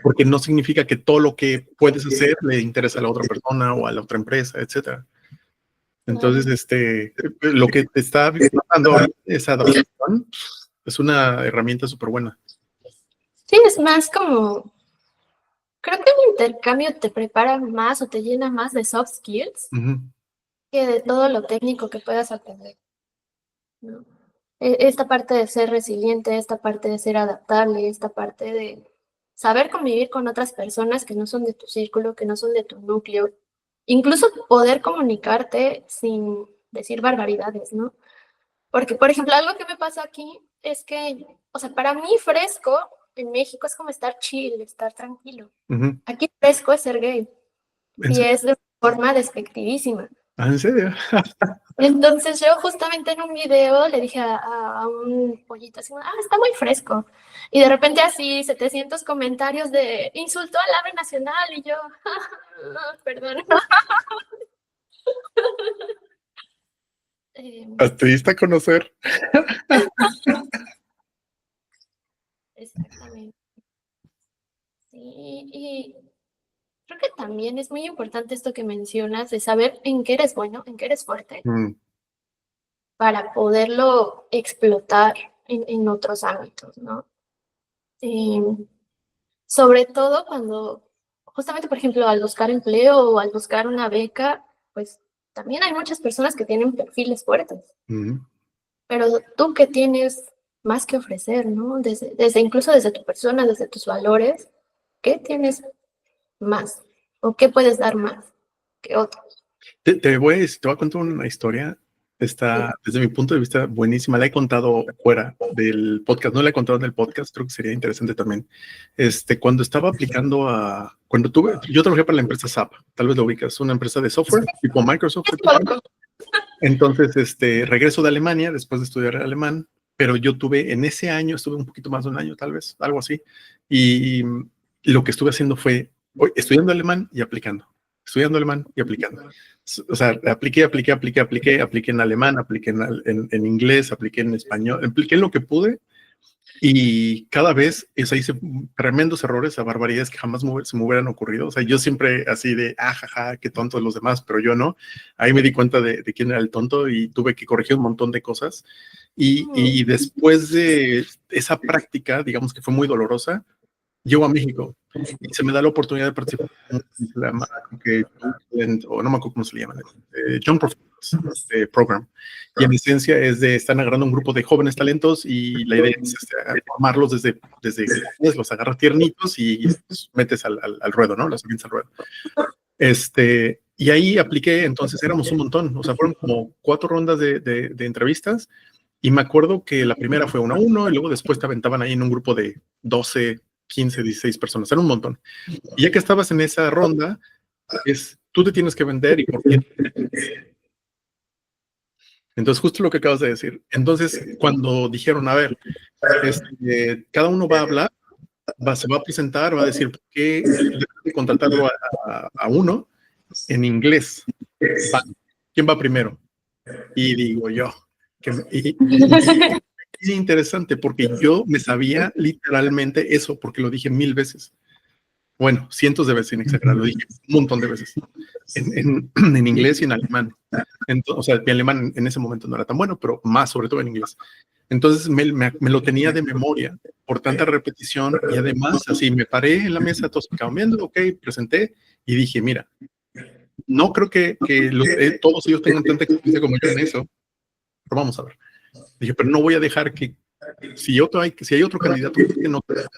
porque no significa que todo lo que puedes hacer le interesa a la otra persona o a la otra empresa, etcétera. Entonces, lo que te está dando esa adaptación es una herramienta súper buena. Sí, es más como, creo que el intercambio te prepara más o te llena más de soft skills que de todo lo técnico que puedas aprender, ¿no? Esta parte de ser resiliente, esta parte de ser adaptable, esta parte de saber convivir con otras personas que no son de tu círculo, que no son de tu núcleo, incluso poder comunicarte sin decir barbaridades, ¿no? Porque, por ejemplo, algo que me pasa aquí es que, o sea, para mí fresco en México es como estar chill, estar tranquilo. Aquí fresco es ser gay. Y es de forma despectivísima. ¿En serio? Entonces yo justamente en un video le dije a un pollito así, está muy fresco. Y de repente así 700 comentarios de insultó al ave nacional y yo, perdón. Hasta diste a conocer. Exactamente. Sí, y creo que también es muy importante esto que mencionas de saber en qué eres bueno, en qué eres fuerte, para poderlo explotar en otros ámbitos, ¿no? Sobre todo cuando, justamente, por ejemplo, al buscar empleo o al buscar una beca, pues también hay muchas personas que tienen perfiles fuertes. Pero tú que tienes más que ofrecer, ¿no? Incluso desde tu persona, desde tus valores, ¿qué tienes más? ¿O qué puedes dar más que otros? Te voy a contar una historia. Está, desde mi punto de vista, buenísima. La he contado fuera del podcast. No la he contado en el podcast. Creo que sería interesante también. Cuando estaba aplicando yo trabajé para la empresa SAP. Tal vez lo ubicas. Una empresa de software tipo Microsoft. Entonces, regreso de Alemania después de estudiar alemán. Pero yo en ese año, estuve un poquito más de un año, tal vez, algo así. Y lo que estuve haciendo fue estudiando alemán y aplicando. Estudiando alemán y aplicando. O sea, apliqué en alemán, apliqué en inglés, apliqué en español, apliqué en lo que pude, y cada vez hice tremendos errores, a barbaridades que jamás se me hubieran ocurrido. O sea, yo siempre así de, jaja, qué tontos los demás, pero yo no. Ahí me di cuenta de quién era el tonto y tuve que corregir un montón de cosas. Y después de esa práctica, digamos que fue muy dolorosa, llego a México y se me da la oportunidad de participar o no me acuerdo cómo se le llama, Young Professionals Program. Y en esencia están agarrando un grupo de jóvenes talentos y la idea es formarlos desde los agarras tiernitos y los metes al ruedo, ¿no? Los avientas al ruedo. Y ahí apliqué, entonces éramos un montón, o sea, fueron como 4 rondas de entrevistas. Y me acuerdo que la primera fue 1 a 1 y luego después te aventaban ahí en un grupo de 12, 15, 16 personas, era un montón. Y ya que estabas en esa ronda, tú te tienes que vender y por qué. Entonces, justo lo que acabas de decir. Entonces, cuando dijeron, a ver, cada uno va a hablar, se va a presentar, va a decir por qué contratarlo a uno en inglés. ¿Quién va primero? Y digo yo, es interesante porque yo me sabía literalmente eso, porque lo dije 1000 veces. Bueno, cientos de veces, sin exagerar, lo dije un montón de veces. En inglés y en alemán. O sea, mi alemán en ese momento no era tan bueno, pero más sobre todo en inglés. Entonces me lo tenía de memoria por tanta repetición y además así me paré en la mesa, todos me quedaban viendo, ok, presenté y dije, mira, no creo que todos ellos tengan tanta experiencia como yo en eso, pero vamos a ver. Dije, pero no voy a dejar que, si hay otro candidato,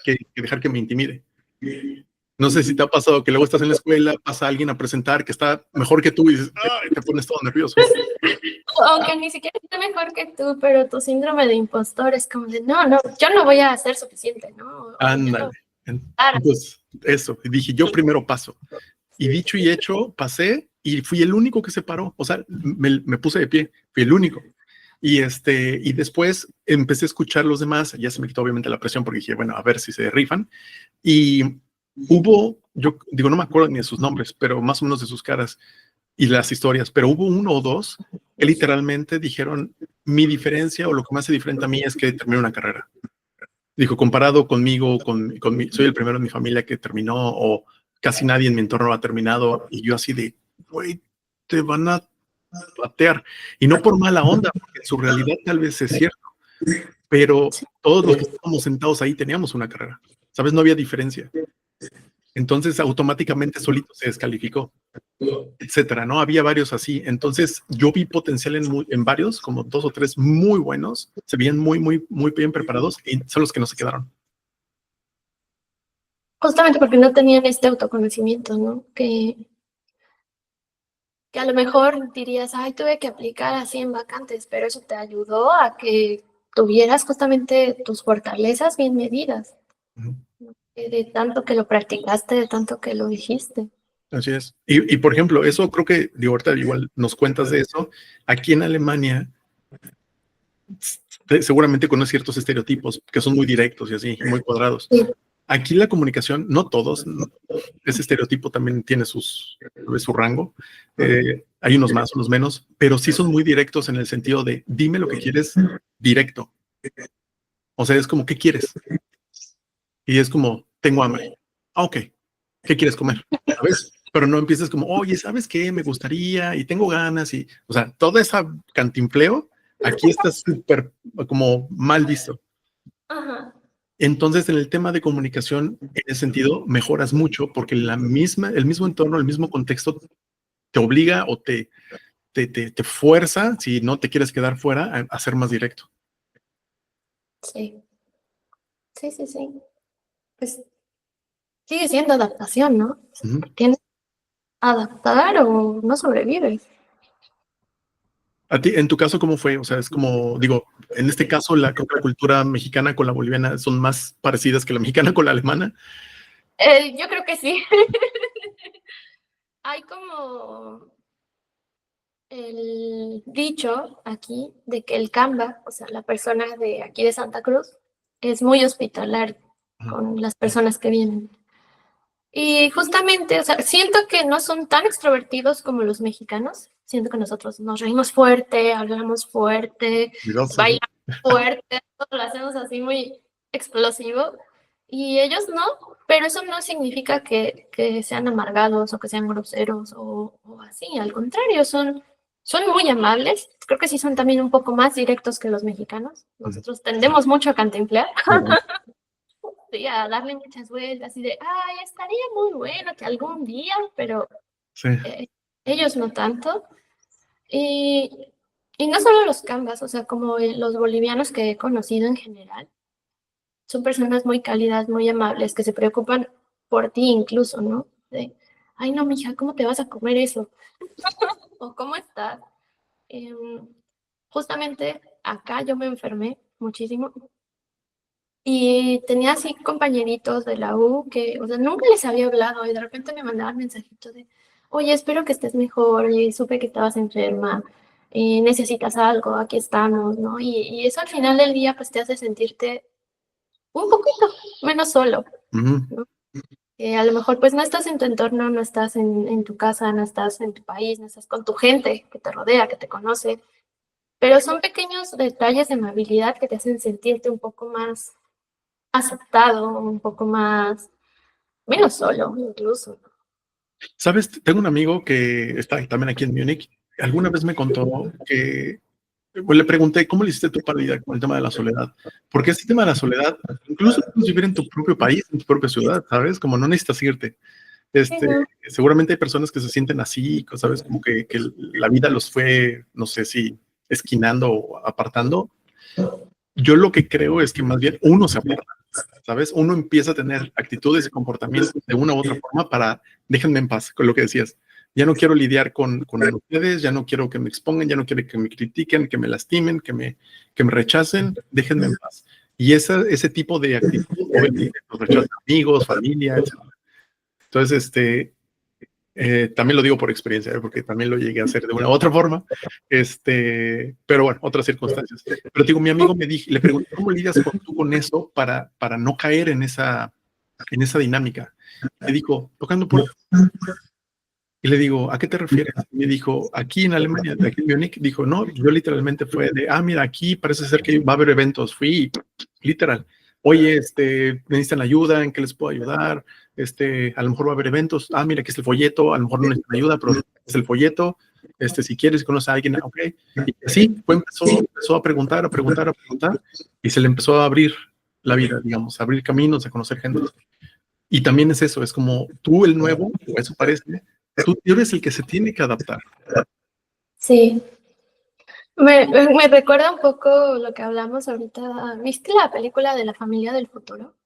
que dejar que me intimide. No sé si te ha pasado que luego estás en la escuela, pasa alguien a presentar que está mejor que tú y dices, ¡ay! Te pones todo nervioso. Aunque ni siquiera esté mejor que tú, pero tu síndrome de impostor es como de, no, yo no voy a hacer suficiente, ¿no? Ándale. Entonces, eso. Y dije, yo primero paso. Y dicho y hecho, pasé y fui el único que se paró. O sea, me puse de pie, fui el único. Y después empecé a escuchar los demás. Ya se me quitó obviamente la presión porque dije, bueno, a ver si se rifan. Y hubo, yo digo, no me acuerdo ni de sus nombres, pero más o menos de sus caras y las historias, pero hubo uno o dos que literalmente dijeron, mi diferencia o lo que me hace diferente a mí es que terminé una carrera. Dijo, comparado conmigo, soy el primero en mi familia que terminó o casi nadie en mi entorno ha terminado y yo así de, güey, te van a patear. Y no por mala onda, porque en su realidad tal vez es cierto, pero todos los que estábamos sentados ahí teníamos una carrera, ¿sabes? No había diferencia. Entonces automáticamente solito se descalificó, etcétera, ¿no? Había varios así. Entonces yo vi potencial en varios, como 2 o 3 muy buenos, se veían muy, muy, muy bien preparados y son los que no se quedaron. Justamente porque no tenían este autoconocimiento, ¿no? Que a lo mejor dirías, ay, tuve que aplicar así en vacantes, pero eso te ayudó a que tuvieras justamente tus fortalezas bien medidas, de tanto que lo practicaste, de tanto que lo dijiste. Así es. Y por ejemplo, eso creo que, digo, ahorita igual nos cuentas de eso. Aquí en Alemania, seguramente conoces ciertos estereotipos que son muy directos y así, muy cuadrados. Sí. Aquí la comunicación, no todos, ese estereotipo también tiene su rango. Hay unos más, unos menos, pero sí son muy directos en el sentido de dime lo que quieres directo. O sea, es como, ¿qué quieres? Y es como, tengo hambre. Ah, ok. ¿Qué quieres comer? ¿Sabes? Pero no empieces como, oye, ¿sabes qué? Me gustaría y tengo ganas y, o sea, toda esa cantinfleo aquí está súper como mal visto. Ajá. Entonces, en el tema de comunicación, en ese sentido, mejoras mucho porque el mismo entorno, el mismo contexto te obliga o te fuerza, si no te quieres quedar fuera, a ser más directo. Sí. Sí, sí, sí. Pues sigue siendo adaptación, ¿no? Tienes que adaptar o no sobrevives. A ti, en tu caso, ¿cómo fue? O sea, es como, digo, en este caso, creo que la cultura mexicana con la boliviana son más parecidas que la mexicana con la alemana. Yo creo que sí. Hay como el dicho aquí de que el Camba, o sea, la persona de aquí de Santa Cruz, es muy hospitalario con las personas que vienen. Y justamente, o sea, siento que no son tan extrovertidos como los mexicanos. Siento que nosotros nos reímos fuerte, hablamos fuerte, bailamos fuerte, todo lo hacemos así muy explosivo. Y ellos no, pero eso no significa que sean amargados o que sean groseros o así. Al contrario, son muy amables. Creo que sí son también un poco más directos que los mexicanos. Nosotros tendemos mucho a cantinflear. Sí, a darle muchas vueltas y de, ay, estaría muy bueno que algún día, pero Sí. Ellos no tanto. Y, y no solo los cambas, o sea, como los bolivianos que he conocido en general, son personas muy cálidas, muy amables, que se preocupan por ti incluso, ¿no? De, ay, no, mija, ¿cómo te vas a comer eso? O ¿cómo estás? Justamente acá yo me enfermé muchísimo. Y tenía así compañeritos de la U que, o sea, nunca les había hablado y de repente me mandaban mensajitos de, oye, espero que estés mejor, y supe que estabas enferma, necesitas algo, aquí estamos, ¿no? Y eso al final del día pues te hace sentirte un poquito menos solo, ¿no? Que a lo mejor pues no estás en tu entorno, no estás en tu casa, no estás en tu país, no estás con tu gente que te rodea, que te conoce, pero son pequeños detalles de amabilidad que te hacen sentirte un poco más aceptado, un poco más, menos solo, incluso. Sabes, tengo un amigo que está también aquí en Múnich. Alguna vez me contó que, pues, le pregunté, ¿cómo le hiciste tú para lidiar con el tema de la soledad? Porque este tema de la soledad, incluso puedes vivir en tu propio país, en tu propia ciudad, ¿sabes? Como no necesitas irte. Seguramente hay personas que se sienten así, ¿sabes? Como que la vida los fue, no sé si esquinando o apartando. Yo lo que creo es que más bien uno se aparta, ¿sabes? Uno empieza a tener actitudes y comportamientos de una u otra forma para, déjenme en paz, con lo que decías. Ya no quiero lidiar con ustedes, ya no quiero que me expongan, ya no quiero que me critiquen, que me lastimen, que me rechacen, déjenme en paz. Y ese tipo de actitud, obviamente, los rechazan amigos, familia, etc. Entonces, También lo digo por experiencia, porque también lo llegué a hacer de una u otra forma, pero bueno, otras circunstancias. Pero digo, mi amigo le pregunté, ¿cómo lidias tú con eso para no caer en esa dinámica? Me dijo, tocando puertas. Y le digo, ¿a qué te refieres? Y me dijo, aquí en Alemania, de aquí en Múnich, dijo, no, yo literalmente fue de, mira, aquí parece ser que va a haber eventos, fui, literal. Oye, necesitan ayuda, ¿en qué les puedo ayudar? A lo mejor va a haber eventos, mira, aquí es el folleto, a lo mejor no necesitan ayuda, pero es el folleto, si quieres, si conoces a alguien, ok. Y así, empezó a preguntar, y se le empezó a abrir la vida, digamos, a abrir caminos, a conocer gente. Y también es eso, es como tú el nuevo, o eso parece, tú eres el que se tiene que adaptar. Sí. Me recuerda un poco lo que hablamos ahorita. ¿Viste la película de La familia del futuro?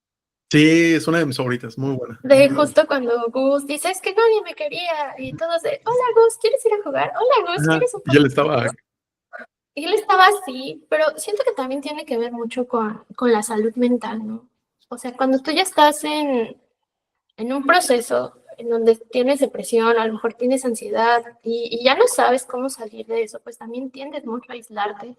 Sí, es una de mis favoritas, muy buena. De justo cuando Gus dice, es que nadie me quería, y todos de, hola Gus, ¿quieres ir a jugar? Hola Gus, ¿quieres un Y él estaba... Y él estaba así, pero siento que también tiene que ver mucho con la salud mental, ¿no? O sea, cuando tú ya estás en un proceso en donde tienes depresión, a lo mejor tienes ansiedad y ya no sabes cómo salir de eso, pues también tiendes mucho a aislarte,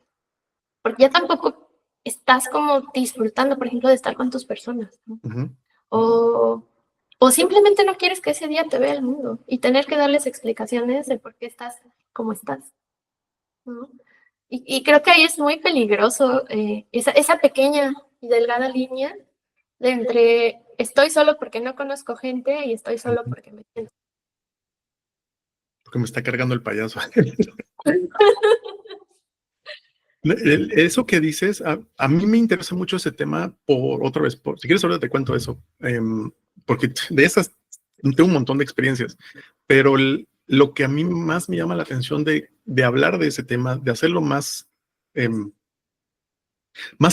porque ya tampoco estás como disfrutando, por ejemplo, de estar con tus personas, ¿no? O simplemente no quieres que ese día te vea el mundo y tener que darles explicaciones de por qué estás como estás, ¿no? Y creo que ahí es muy peligroso esa pequeña y delgada línea de entre estoy solo porque no conozco gente y estoy solo porque me siento. Porque me está cargando el payaso. Eso que dices, a mí me interesa mucho ese tema otra vez, si quieres ahora te cuento eso, porque de esas tengo un montón de experiencias, pero lo que a mí más me llama la atención de hablar de ese tema, de hacerlo más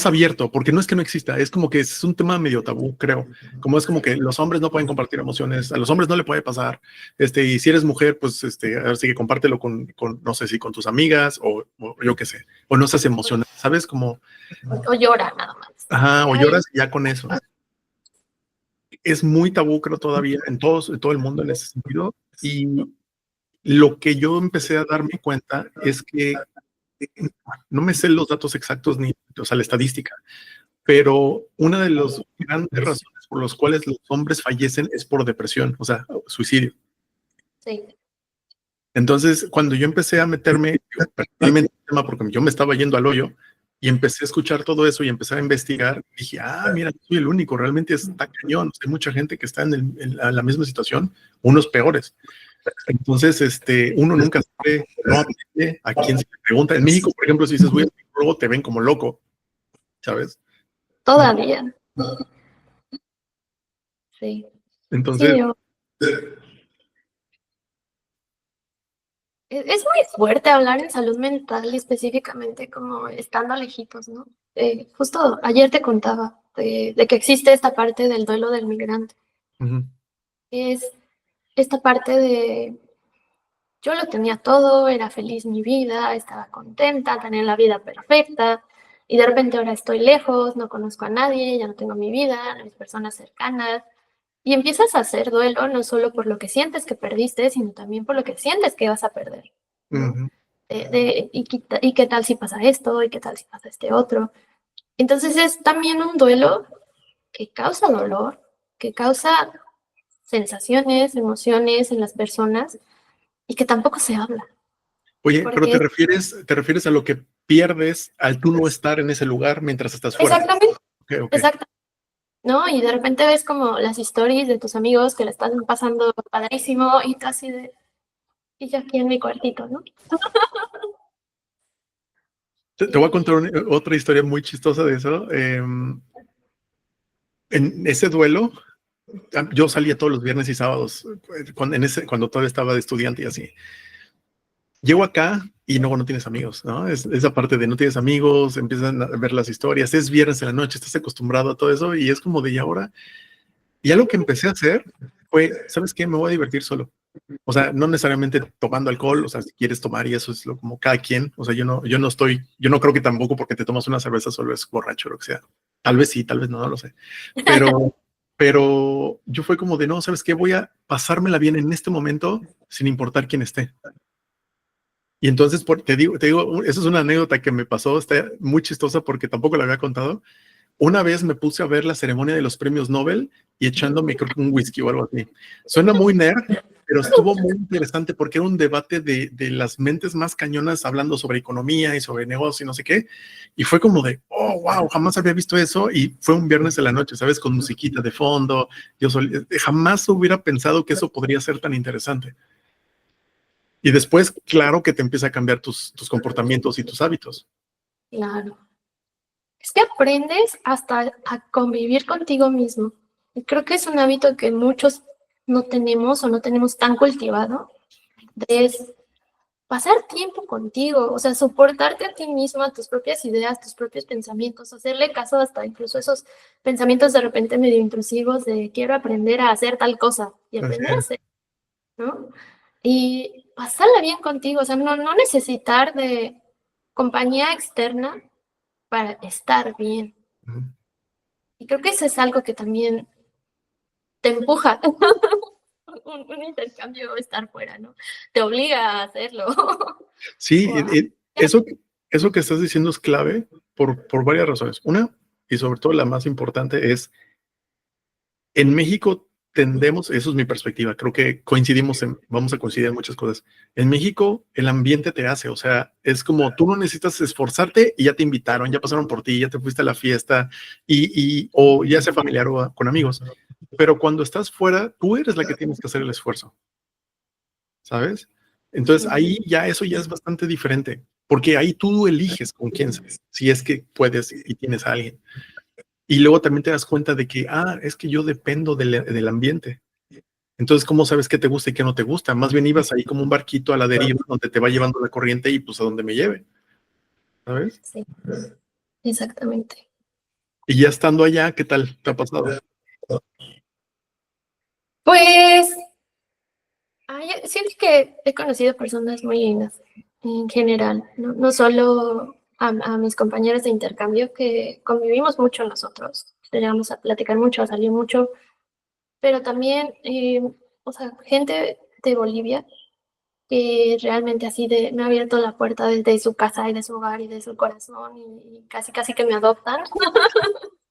abierto, porque no es que no exista, es como que es un tema medio tabú, creo. Como es como que los hombres no pueden compartir emociones, a los hombres no le puede pasar, y si eres mujer, pues, a ver si que compártelo con, no sé si con tus amigas o yo qué sé, o no seas emocional, ¿sabes? Como... O llora nada más. Ajá, o lloras ya con eso. Es muy tabú, creo, todavía en todo el mundo en ese sentido, y lo que yo empecé a darme cuenta es que no me sé los datos exactos ni, o sea, la estadística, pero una de las grandes razones por las cuales los hombres fallecen es por depresión, o sea, suicidio. Sí. Entonces, cuando yo empecé a meterme personalmente en el tema, porque yo me estaba yendo al hoyo, y empecé a escuchar todo eso y empecé a investigar, dije, mira, no soy el único, realmente está cañón, hay mucha gente que está en la misma situación, unos peores. Entonces, uno nunca sabe, no aprende a quién se le pregunta. En México, por ejemplo, si dices, voy al psicólogo, te ven como loco, ¿sabes? Todavía. Sí. Entonces, Sí, es muy fuerte hablar en salud mental y específicamente como estando lejitos, ¿no? Justo ayer te contaba de que existe esta parte del duelo del migrante. Es esta parte de yo lo tenía todo, era feliz mi vida, estaba contenta, tenía la vida perfecta y de repente ahora estoy lejos, no conozco a nadie, ya no tengo mi vida, no hay personas cercanas y empiezas a hacer duelo no solo por lo que sientes que perdiste, sino también por lo que sientes que vas a perder, ¿no? ¿Y qué tal si pasa esto? ¿Y qué tal si pasa este otro? Entonces es también un duelo que causa dolor, que causa sensaciones, emociones en las personas y que tampoco se habla. oye, pero Porque te refieres a lo que pierdes al tú no estar en ese lugar mientras estás fuera. exactamente, Okay. exacto. ¿No? Y de repente ves como las stories de tus amigos que la están pasando padrísimo y tú así de, y yo aquí en mi cuartito, ¿no? Te voy a contar otra historia muy chistosa de eso. En ese duelo, yo salía todos los viernes y sábados, cuando todavía estaba de estudiante y así. Llego acá y no tienes amigos, ¿no? Esa parte de no tienes amigos, empiezan a ver las historias, es viernes en la noche, estás acostumbrado a todo eso y es como de ¿y ahora? Y algo que empecé a hacer fue, ¿sabes qué? Me voy a divertir solo. O sea, no necesariamente tomando alcohol, o sea, si quieres tomar y eso es como cada quien. O sea, yo no creo que tampoco porque te tomas una cerveza solo es borracho o lo que sea. Tal vez sí, tal vez no, no lo sé. Pero pero yo fue como de, no, ¿sabes qué? Voy a pasármela bien en este momento sin importar quién esté. Y entonces, te digo, esa es una anécdota que me pasó, está muy chistosa porque tampoco la había contado. Una vez me puse a ver la ceremonia de los premios Nobel y echándome, creo que un whisky o algo así. Suena muy nerd, pero estuvo muy interesante porque era un debate de las mentes más cañonas hablando sobre economía y sobre negocio y no sé qué. Y fue como de, oh, wow, jamás había visto eso. Y fue un viernes de la noche, ¿sabes? Con musiquita de fondo. Jamás hubiera pensado que eso podría ser tan interesante. Y después, claro que te empieza a cambiar tus comportamientos y tus hábitos. Claro. Es que aprendes hasta a convivir contigo mismo. Y creo que es un hábito que muchos no tenemos o no tenemos tan cultivado, de es pasar tiempo contigo, o sea, soportarte a ti mismo, a tus propias ideas, tus propios pensamientos, hacerle caso hasta incluso esos pensamientos de repente medio intrusivos de quiero aprender a hacer tal cosa y Así aprender a es. hacer, ¿no? Y pasarla bien contigo, o sea, no necesitar de compañía externa para estar bien. Ujú. Y creo que eso es algo que también te empuja, un intercambio estar fuera, ¿no? Te obliga a hacerlo. Sí, O a- eso que estás diciendo es clave por varias razones. Una, y sobre todo la más importante, es en México tendemos, eso es mi perspectiva, creo que vamos a coincidir en muchas cosas. En México el ambiente te hace, o sea, es como tú no necesitas esforzarte y ya te invitaron, ya pasaron por ti, ya te fuiste a la fiesta o ya sea familiar o con amigos. Pero cuando estás fuera, tú eres la que tienes que hacer el esfuerzo, ¿sabes? Entonces ahí ya eso ya es bastante diferente, porque ahí tú eliges con quién, si es que puedes y tienes a alguien. Y luego también te das cuenta de que, es que yo dependo del ambiente. Entonces, ¿cómo sabes qué te gusta y qué no te gusta? Más bien ibas ahí como un barquito a la deriva donde te va llevando la corriente y pues a donde me lleve, ¿sabes? Sí, exactamente. Y ya estando allá, ¿qué tal te ha pasado? Pues siento que he conocido personas muy lindas en general, no solo a mis compañeros de intercambio que convivimos mucho nosotros, llegamos a platicar mucho, a salir mucho, pero también, o sea, gente de Bolivia que realmente así me ha abierto la puerta desde su casa y de su hogar y de su corazón y casi casi que me adoptan.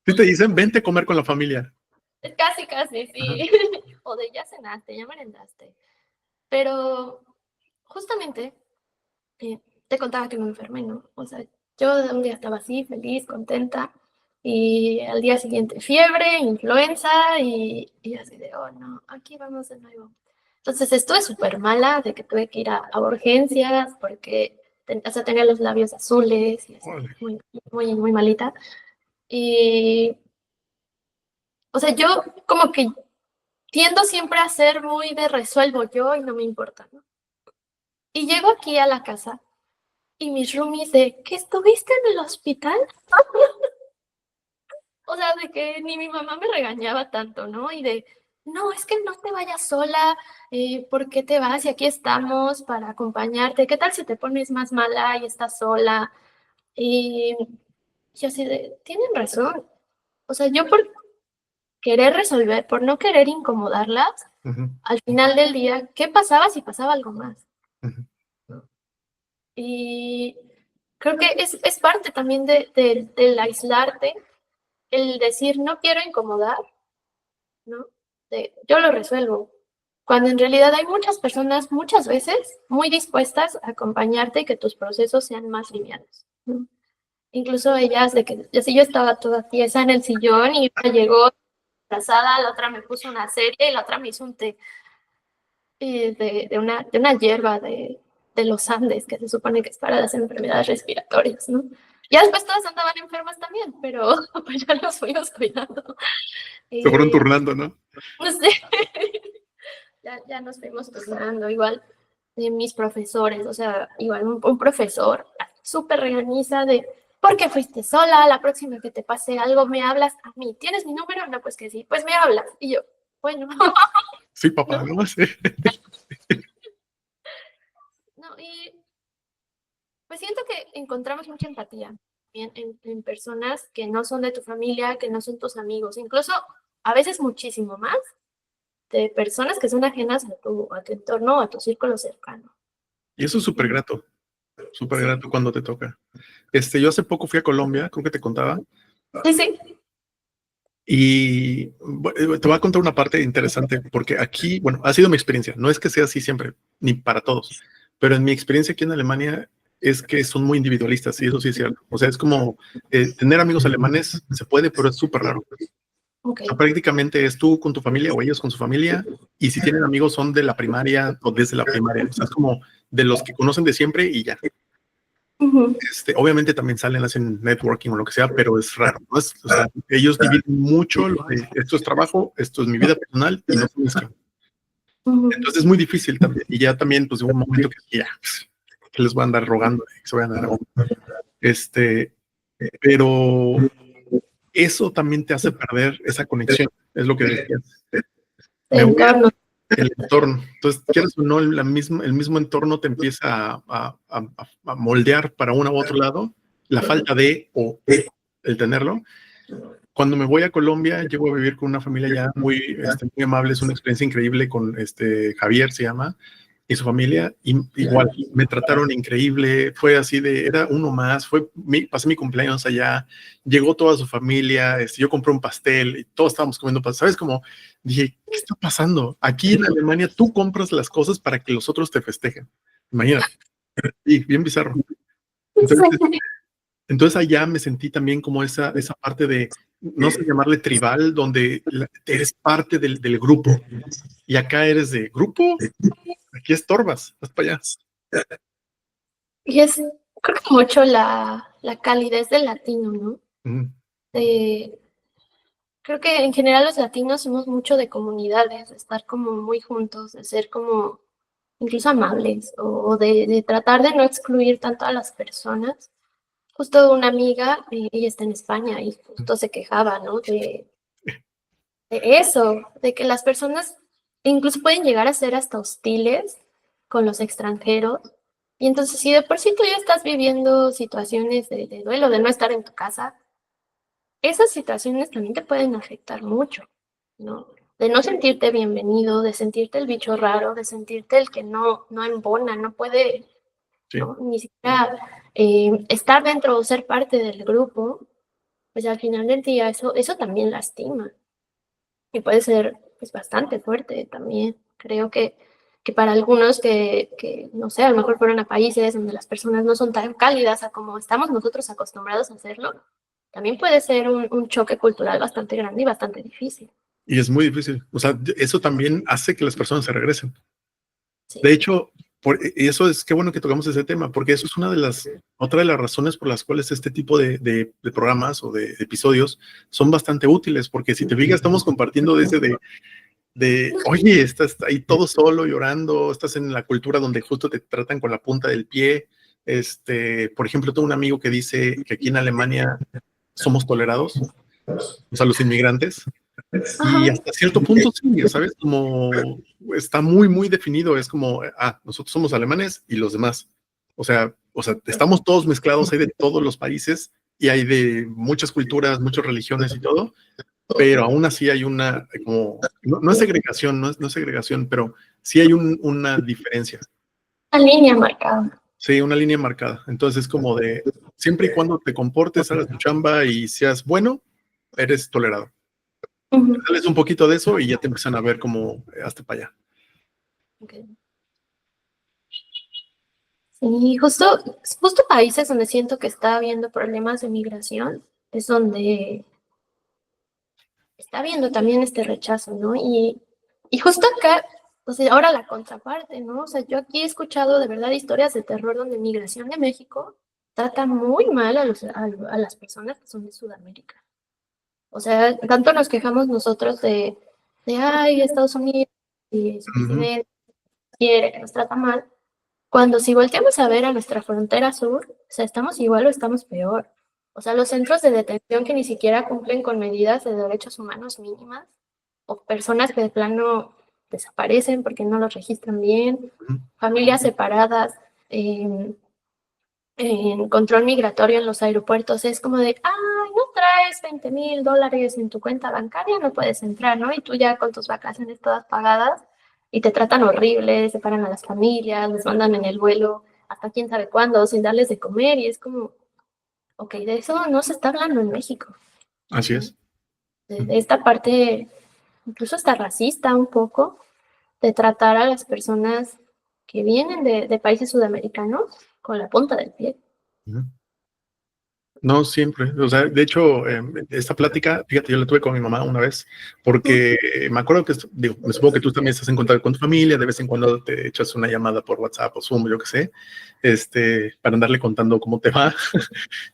Si te dicen, vente a comer con la familia. Casi, casi, Ajá. sí. O de ya cenaste, ya merendaste. Pero justamente te contaba que me enfermé, ¿no? O sea, yo un día estaba así, feliz, contenta, y al día siguiente fiebre, influenza, y así de, oh no, aquí vamos de nuevo. Entonces estuve súper mala de que tuve que ir a urgencias porque o sea, tenía los labios azules y así, Órale. muy, muy, muy malita. Y, o sea, yo como que tiendo siempre a ser muy de resuelvo yo y no me importa, ¿no? Y llego aquí a la casa y mis roomies de, ¿que estuviste en el hospital? O sea, de que ni mi mamá me regañaba tanto, ¿no? Y de, no, es que no te vayas sola, ¿por qué te vas? Y aquí estamos para acompañarte. ¿Qué tal si te pones más mala y estás sola? Y yo así de, tienen razón. O sea, yo por querer resolver, por no querer incomodarlas, Ujú, al final del día, ¿qué pasaba si pasaba algo más? ujú. Y creo que es parte también del aislarte, el decir, no quiero incomodar, ¿no? Yo lo resuelvo. Cuando en realidad hay muchas personas, muchas veces, muy dispuestas a acompañarte y que tus procesos sean más livianos, ¿no? Incluso ellas, de que así yo estaba toda tiesa en el sillón y una llegó abrazada, la otra me puso una serie y la otra me hizo un té de una hierba de los Andes, que se supone que es para las enfermedades respiratorias, ¿no? Ya después todas andaban enfermas también, pero pues ya los fuimos cuidando. Se fueron Y turnando, ¿no? no sé, ya nos fuimos turnando. Igual mis profesores, o sea, igual un profesor súper regañiza de, ¿por qué fuiste sola? La próxima que te pase algo me hablas a mí. ¿Tienes mi número? No, pues que sí, pues me hablas. Y yo, bueno, Sí, papá, ¿no? ¿no? Sí. No, y pues siento que encontramos mucha empatía en personas que no son de tu familia, que no son tus amigos. Incluso a veces muchísimo más, de personas que son ajenas a tu entorno o a tu círculo cercano. Y eso es súper Sí, grato cuando te toca. Yo hace poco fui a Colombia, creo que te contaba, sí, sí. y te voy a contar una parte interesante, porque aquí, bueno, ha sido mi experiencia, no es que sea así siempre, ni para todos, pero en mi experiencia aquí en Alemania es que son muy individualistas, y eso sí es cierto. O sea, es como tener amigos alemanes, se puede, pero es súper raro. Ok. O sea, prácticamente es tú con tu familia o ellos con su familia, y si tienen amigos son de la primaria o desde la primaria, o sea, es como de los que conocen de siempre y ya. Ujú, Obviamente también salen, hacen networking o lo que sea, pero es raro, ¿no? O sea, ellos dividen mucho lo de esto es trabajo, esto es mi vida personal y no se mezclan. ujú. Entonces es muy difícil también. Y ya también, pues hubo un momento que ya, pues, que les voy a andar rogando que se vayan a Aragón. Pero eso también te hace perder esa conexión, es lo que decías. De Me voy entorno. el entorno. Entonces, quieres o no, el mismo entorno te empieza a moldear para uno u otro lado, la falta de o el tenerlo. Cuando me voy a Colombia, llego a vivir con una familia ya muy amable, es una experiencia increíble con Javier, se llama, y su familia, y igual, me trataron increíble, fue así era uno más, pasé mi cumpleaños allá, llegó toda su familia, yo compré un pastel, y todos estábamos comiendo pastel, ¿sabes? Como dije, ¿qué está pasando? Aquí en Alemania tú compras las cosas para que los otros te festejen, imagínate, y bien bizarro. Entonces, entonces allá me sentí también como esa parte de, no sé llamarle tribal, donde eres parte del grupo. Y acá eres de grupo, aquí estorbas, vas para allá. Y es, creo que mucho la calidez del latino, ¿no? Mm, De, creo que en general los latinos somos mucho de comunidades, de estar como muy juntos, de ser como incluso amables o de tratar de no excluir tanto a las personas. Justo una amiga, ella está en España y justo se quejaba, ¿no? De eso, de que las personas incluso pueden llegar a ser hasta hostiles con los extranjeros. Y entonces, si de por sí tú ya estás viviendo situaciones de duelo, de no estar en tu casa, esas situaciones también te pueden afectar mucho, ¿no? De no sentirte bienvenido, de sentirte el bicho raro, de sentirte el que no embona, no puede, sí. ¿no? Ni siquiera estar dentro o ser parte del grupo, pues al final del día eso también lastima y puede ser pues bastante fuerte también. Creo que para algunos que, no sé, a lo mejor fueron a países donde las personas no son tan cálidas a como estamos nosotros acostumbrados a hacerlo, también puede ser un choque cultural bastante grande y bastante difícil. Y es muy difícil. O sea, eso también hace que las personas se regresen. De Sí. hecho, eso es, qué bueno que tocamos ese tema, porque eso es otra de las razones por las cuales este tipo de programas o de episodios son bastante útiles, porque si te fijas, estamos compartiendo desde oye, estás ahí todo solo llorando, estás en la cultura donde justo te tratan con la punta del pie. Por ejemplo, tengo un amigo que dice que aquí en Alemania somos tolerados, o sea, los inmigrantes, y Ajá. hasta cierto punto sí, ¿sabes? Como está muy definido, es como, nosotros somos alemanes y los demás. O sea, estamos todos mezclados, hay de todos los países y hay de muchas culturas, muchas religiones y todo, pero aún así hay no es segregación, no es segregación, pero sí hay una diferencia, La línea marcada. sí, una línea marcada. Entonces, como siempre y cuando te comportes, hagas tu chamba y seas bueno, eres tolerado. Ujú. Sales un poquito de eso y ya te empiezan a ver como hasta para allá. Okay. Sí, justo países donde siento que está habiendo problemas de migración es donde está habiendo también este rechazo, ¿no? Y justo acá, o sea, ahora la contraparte, ¿no? O sea, yo aquí he escuchado de verdad historias de terror donde Migración de México trata muy mal a las personas que son de Sudamérica. O sea, tanto nos quejamos nosotros ay, Estados Unidos y su Ujú, presidente quiere que nos trata mal, cuando si volteamos a ver a nuestra frontera sur, o sea, estamos igual o estamos peor. O sea, los centros de detención que ni siquiera cumplen con medidas de derechos humanos mínimas, o personas que de plano desaparecen porque no los registran bien, ujú. familias separadas, en control migratorio en los aeropuertos, es como de, ay, no traes $20,000 en tu cuenta bancaria, no puedes entrar, ¿no? Y tú ya con tus vacaciones todas pagadas y te tratan horrible, separan a las familias, les mandan en el vuelo hasta quién sabe cuándo, sin darles de comer, y es como, ok, de eso no se está hablando en México, Así ¿no? es. De esta parte, incluso hasta racista un poco, de tratar a las personas que vienen de países sudamericanos con la punta del pie. Ujú. No, siempre. O sea, de hecho, esta plática, fíjate, yo la tuve con mi mamá una vez, porque me acuerdo que, digo, me supongo que tú también estás en contacto con tu familia, de vez en cuando te echas una llamada por WhatsApp o Zoom, yo qué sé, para andarle contando cómo te va.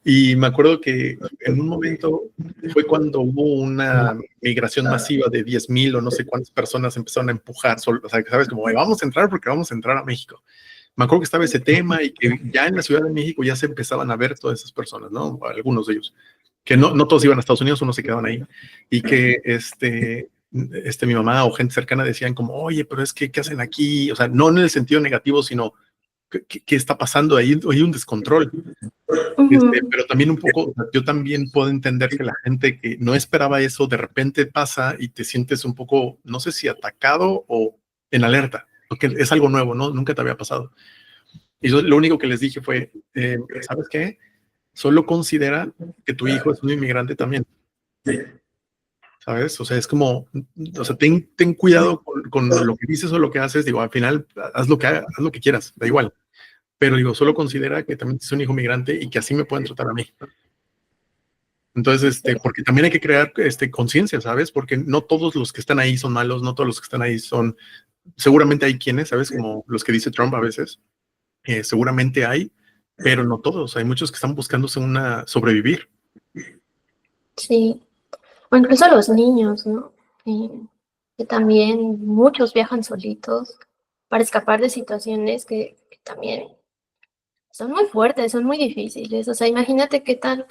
Y me acuerdo que en un momento fue cuando hubo una migración masiva de 10,000 o no sé cuántas personas empezaron a empujar, o sea, que sabes, como, vamos a entrar porque vamos a entrar a México. Me acuerdo que estaba ese tema y que ya en la Ciudad de México ya se empezaban a ver todas esas personas, ¿no? Algunos de ellos, que no todos iban a Estados Unidos, unos se quedaban ahí, y que mi mamá o gente cercana decían como, oye, pero es que, ¿qué hacen aquí? O sea, no en el sentido negativo, sino, ¿qué está pasando ahí? Hay un descontrol. Pero también un poco, o sea, yo también puedo entender que la gente que no esperaba eso, de repente pasa y te sientes un poco, no sé si atacado o en alerta, porque es algo nuevo, ¿no? Nunca te había pasado. Y yo lo único que les dije fue, ¿sabes qué? Solo considera que tu hijo es un inmigrante también, ¿sabes? O sea, es como, o sea, ten cuidado con lo que dices o lo que haces. Digo, al final, haz lo que quieras, da igual. Pero digo, solo considera que también es un hijo migrante y que así me pueden tratar a mí. Entonces, porque también hay que crear conciencia, ¿sabes? Porque no todos los que están ahí son malos, no todos los que están ahí son, seguramente hay quienes, ¿sabes? Como los que dice Trump a veces, seguramente hay, pero no todos. Hay muchos que están buscándose sobrevivir. Sí, o incluso los niños, ¿no? Que también muchos viajan solitos para escapar de situaciones que también son muy fuertes, son muy difíciles. O sea, imagínate qué tan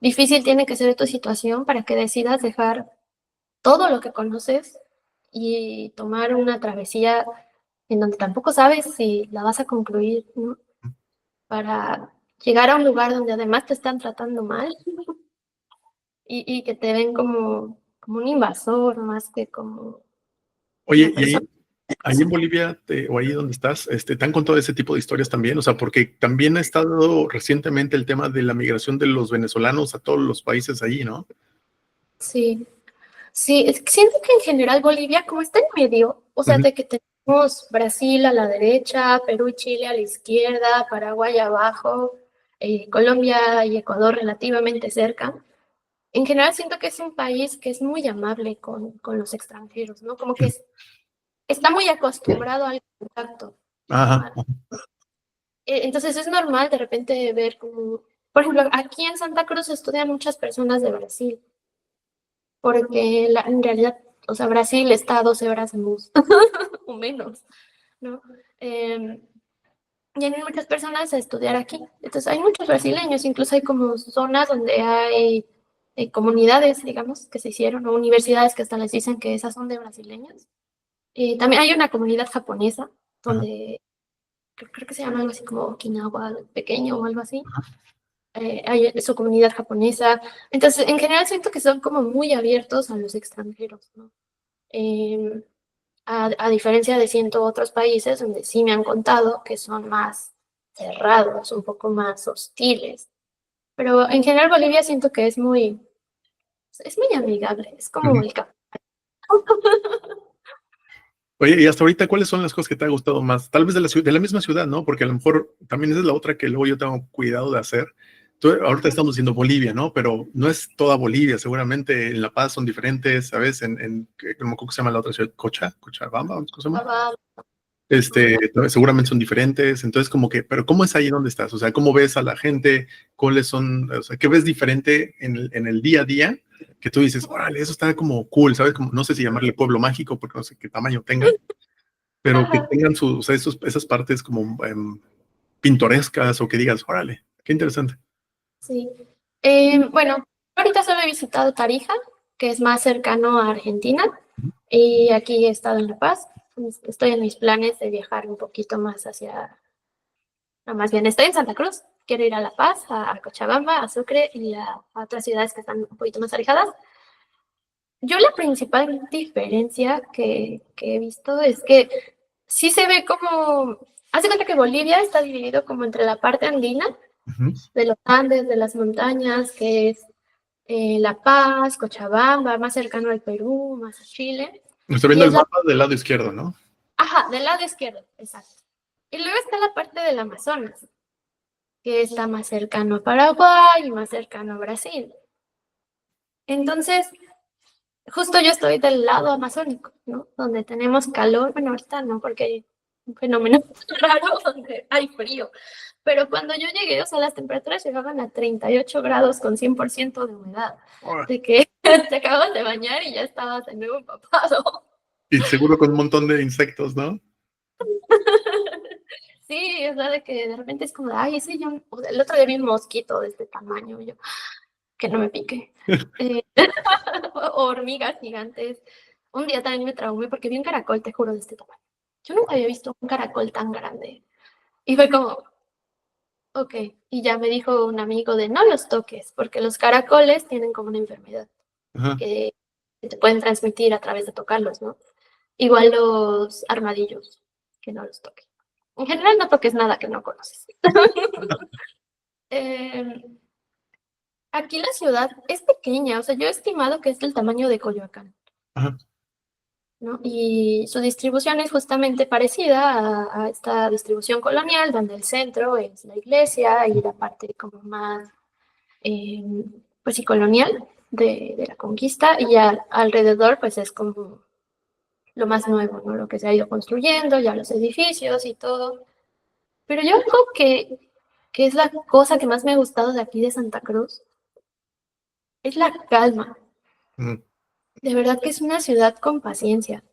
difícil tiene que ser tu situación para que decidas dejar todo lo que conoces y tomar una travesía en donde tampoco sabes si la vas a concluir, ¿no? Para llegar a un lugar donde además te están tratando mal y que te ven como un invasor más que como una Oye, y persona. ahí en Bolivia, o ahí donde estás, ¿te han contado ese tipo de historias también? O sea, porque también ha estado recientemente el tema de la migración de los venezolanos a todos los países ahí, ¿no? Sí, sí, es que siento que en general Bolivia, como está en medio, o sea, Ujú. de que tenemos Brasil a la derecha, Perú y Chile a la izquierda, Paraguay abajo, Colombia y Ecuador relativamente cerca. En general siento que es un país que es muy amable con los extranjeros, ¿no? Como que está muy acostumbrado al contacto, ¿no? Ajá. Entonces es normal de repente ver como, por ejemplo, aquí en Santa Cruz estudian muchas personas de Brasil, porque en realidad, o sea, Brasil está a 12 horas en bus, o menos, ¿no? Eh, Vienen muchas personas a estudiar aquí. Entonces hay muchos brasileños, incluso hay como zonas donde hay comunidades, digamos, que se hicieron, o universidades que hasta les dicen que esas son de brasileños. También hay una comunidad japonesa, Ajá. donde creo que se llama algo así como Okinawa pequeño o algo así. Hay su comunidad japonesa. Entonces, en general siento que son como muy abiertos a los extranjeros, ¿no? Eh, a diferencia de otros países donde sí me han contado que son más cerrados, un poco más hostiles. Pero en general Bolivia siento que es muy amigable, es como Ujú. el campo. Oye, y hasta ahorita, ¿cuáles son las cosas que te ha gustado más? Tal vez de la misma ciudad, ¿no? Porque a lo mejor también esa es la otra que luego yo tengo cuidado de hacer. Ahorita estamos diciendo Bolivia, ¿no? Pero no es toda Bolivia, seguramente en La Paz son diferentes, ¿sabes? ¿Cómo se llama la otra ciudad? Cochabamba, ¿cómo se llama? Seguramente son diferentes, entonces como que, pero ¿cómo es ahí donde estás? O sea, ¿cómo ves a la gente? ¿Cuáles son, o sea, qué ves diferente en el día a día? Que tú dices, órale, eso está como cool, ¿sabes? Como, no sé si llamarle pueblo mágico, porque no sé qué tamaño tenga, pero que Ajá, tengan o sea, esas partes como pintorescas o que digas, órale, qué interesante. sí. Bueno, ahorita solo he visitado Tarija, que es más cercano a Argentina, y aquí he estado en La Paz. Estoy en mis planes de viajar un poquito más no, más bien estoy en Santa Cruz quiero ir a La Paz, a Cochabamba, a Sucre y a otras ciudades que están un poquito más alejadas. Yo la principal diferencia que he visto es que sí se ve como, hace cuenta que Bolivia está dividido como entre la parte andina de los Andes, de las montañas, que es La Paz, Cochabamba, más cercano al Perú, más a Chile. Estoy viendo el mapa del lado izquierdo, ¿no? Ajá, del lado izquierdo, exacto. Y luego está la parte del Amazonas, que está más cercano a Paraguay y más cercano a Brasil. Entonces, justo yo estoy del lado amazónico, ¿no? Donde tenemos calor, bueno, ahorita no, porque hay un fenómeno raro donde hay frío. Pero cuando yo llegué, o sea, las temperaturas llegaban a 38 grados con 100% de humedad. De que te acabas de bañar y ya estabas de nuevo empapado. Y seguro con un montón de insectos, ¿no? Sí, o sea, de que de repente es como, ay, ese yo, el otro día vi un mosquito de este tamaño, yo, que no me pique. O hormigas gigantes. Un día también me traumé porque vi un caracol, te juro, de este tamaño. Yo nunca había visto un caracol tan grande. Y fue como, ok. Y ya me dijo un amigo de no los toques, porque los caracoles tienen como una enfermedad que te pueden transmitir a través de tocarlos, ¿no? Igual los armadillos, que no los toques. En general no toques nada que no conoces. Aquí la ciudad es pequeña, o sea, yo he estimado que es del tamaño de Coyoacán. Ajá. ¿No? Y su distribución es justamente parecida a esta distribución colonial, donde el centro es la iglesia y la parte como más, pues sí, colonial de la conquista, y alrededor pues es como lo más nuevo, ¿no? Lo que se ha ido construyendo, ya los edificios y todo. Pero yo algo que es la cosa que más me ha gustado de aquí de Santa Cruz, es la calma. De verdad que es una ciudad con paciencia.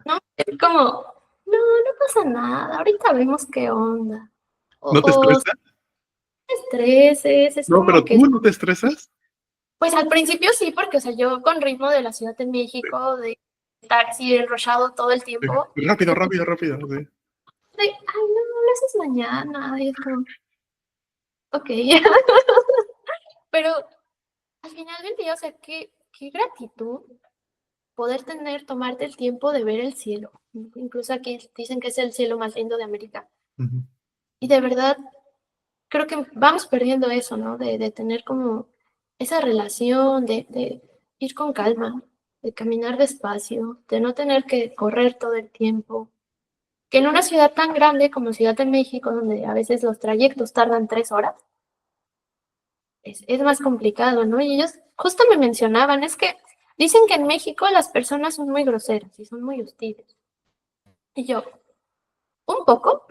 ¿No? Es como, no pasa nada, ahorita vemos qué onda. ¿No te O estresa? estreses, es No, pero como que, tú no te estresas. pues al principio sí, porque, o sea, yo con ritmo de la Ciudad de México, de estar así enrollado todo el tiempo, Rápido, rápido, rápido. Sí. de, ay, no, lo haces mañana, y es como, ok. Pero al final del día, o sea, qué gratitud poder tomarte el tiempo de ver el cielo. Incluso aquí dicen que es el cielo más lindo de América. Y de verdad, creo que vamos perdiendo eso, ¿no? De tener como esa relación, de ir con calma, de caminar despacio, de no tener que correr todo el tiempo. Que en una ciudad tan grande como Ciudad de México, donde a veces los trayectos tardan 3 horas, es más complicado, ¿no? Y ellos justo me mencionaban, es que dicen que en México las personas son muy groseras y son muy hostiles. Y yo, un poco,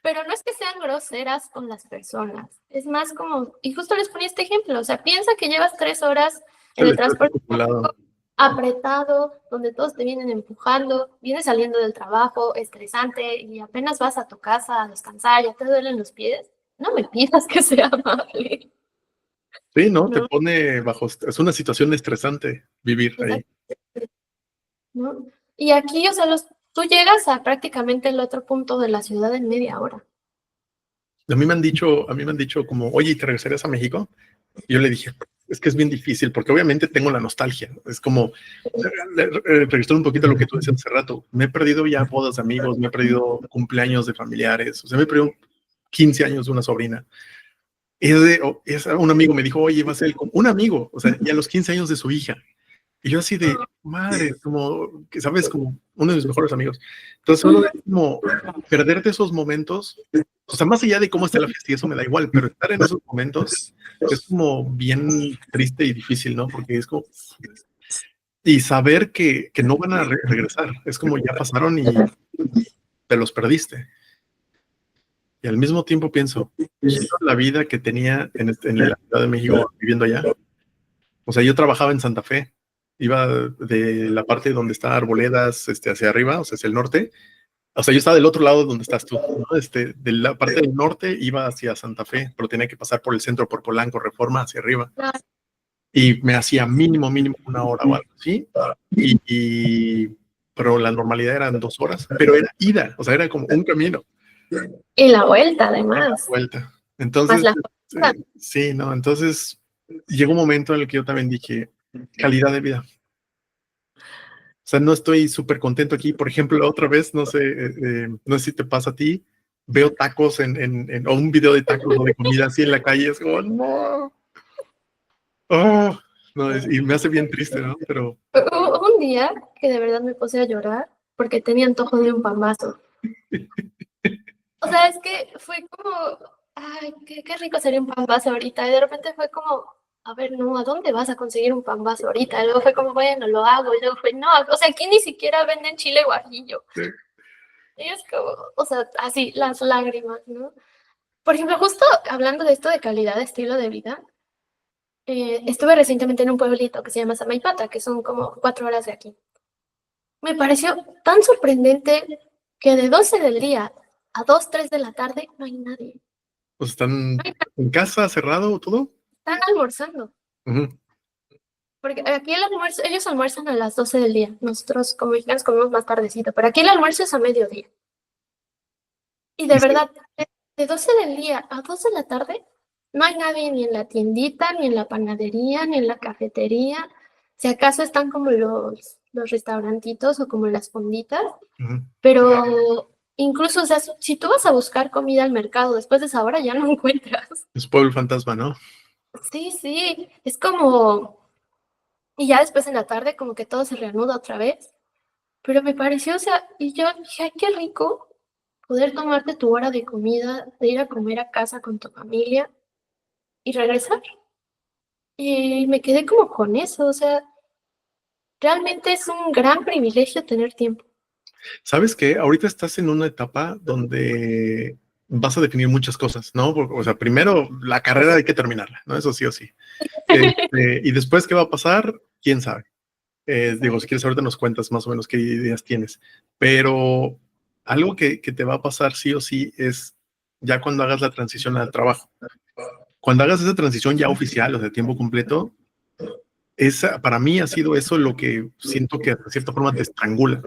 pero no es que sean groseras con las personas, es más como, y justo les ponía este ejemplo, o sea, piensa que llevas 3 horas en el transporte público apretado, donde todos te vienen empujando, vienes saliendo del trabajo, estresante, y apenas vas a tu casa a descansar, ya te duelen los pies, no me pidas que sea amable. Sí, ¿no? Te pone bajo, es una situación estresante vivir ahí. ¿No? Y aquí, o sea, tú llegas a prácticamente el otro punto de la ciudad en media hora. A mí me han dicho como, oye, ¿y te regresarías a México? Y yo le dije, es que es bien difícil, porque obviamente tengo la nostalgia. Es como, registrar un poquito lo que tú decías hace rato. Me he perdido ya bodas de amigos, me he perdido cumpleaños de familiares, o sea, me he perdido 15 años de una sobrina. Un amigo me dijo, oye, va a ser un amigo, o sea, ya los 15 años de su hija. Y yo así de, madre, como, que sabes, como uno de mis mejores amigos. Entonces, solo es como perderte esos momentos, o sea, más allá de cómo está la fiesta y eso me da igual, pero estar en esos momentos es como bien triste y difícil, ¿no? Porque es como, y saber que no van a regresar, es como ya pasaron y te los perdiste. Y al mismo tiempo pienso, la vida que tenía en la Ciudad de México viviendo allá. O sea, yo trabajaba en Santa Fe, iba de la parte donde está Arboledas hacia arriba, o sea, hacia el norte. O sea, yo estaba del otro lado donde estás tú, ¿no? De la parte del norte iba hacia Santa Fe, pero tenía que pasar por el centro, por Polanco, Reforma, hacia arriba. Y me hacía mínimo 1 hora o algo así. Pero la normalidad eran 2 horas, pero era ida, o sea, era como un camino. Y la vuelta, la además, vuelta. más Entonces, la vuelta. sí, no, entonces llegó un momento en el que yo también dije, calidad de vida. O sea, no estoy súper contento aquí. Por ejemplo, otra vez, no sé, no sé si te pasa a ti, veo tacos o un video de tacos o de comida así en la calle, es como, no, oh, no, y me hace bien triste, ¿no? Pero Hubo un día que de verdad me puse a llorar porque tenía antojo de un pambazo. O sea, es que fue como, ay, qué rico sería un pambazo ahorita. Y de repente fue como, a ver, no, ¿a dónde vas a conseguir un pambazo ahorita? Y luego fue como, bueno, lo hago. Y luego fue, no, o sea, aquí ni siquiera venden chile guajillo. sí. Y es como, o sea, así, las lágrimas, ¿no? Por ejemplo, justo hablando de esto de calidad de estilo de vida, estuve recientemente en un pueblito que se llama Samaipata, que son como 4 horas de aquí. Me pareció tan sorprendente que de 12 del día a 2 3 de la tarde no hay nadie. Pues No están hay en casa, cerrado, todo. Están almorzando. Ujú. Porque aquí el almuerzo, ellos almuerzan a las 12 del día. Nosotros como mexicanos comemos más tardecito, pero aquí el almuerzo es a mediodía. Y de Y sí, verdad, de 12 del día a 2 de la tarde, no hay nadie ni en la tiendita, ni en la panadería, ni en la cafetería. Si acaso están como los restaurantitos o como las fonditas, ujú. pero incluso, o sea, si tú vas a buscar comida al mercado después de esa hora, ya no encuentras. Es pueblo fantasma, ¿no? Sí, sí, es como, y ya después en la tarde como que todo se reanuda otra vez, pero me pareció, o sea, y yo dije, ay, qué rico poder tomarte tu hora de comida, de ir a comer a casa con tu familia y regresar. Y me quedé como con eso, o sea, realmente es un gran privilegio tener tiempo. ¿Sabes qué? Ahorita estás en una etapa donde vas a definir muchas cosas, ¿no? O sea, primero la carrera hay que terminarla, ¿no? Eso sí o sí. Y después, ¿qué va a pasar? ¿Quién sabe? Digo, si quieres ahorita nos cuentas más o menos qué ideas tienes, pero algo que te va a pasar sí o sí es ya cuando hagas la transición al trabajo. Cuando hagas esa transición ya oficial, o sea, tiempo completo, para mí ha sido eso lo que siento que de cierta forma te estrangula.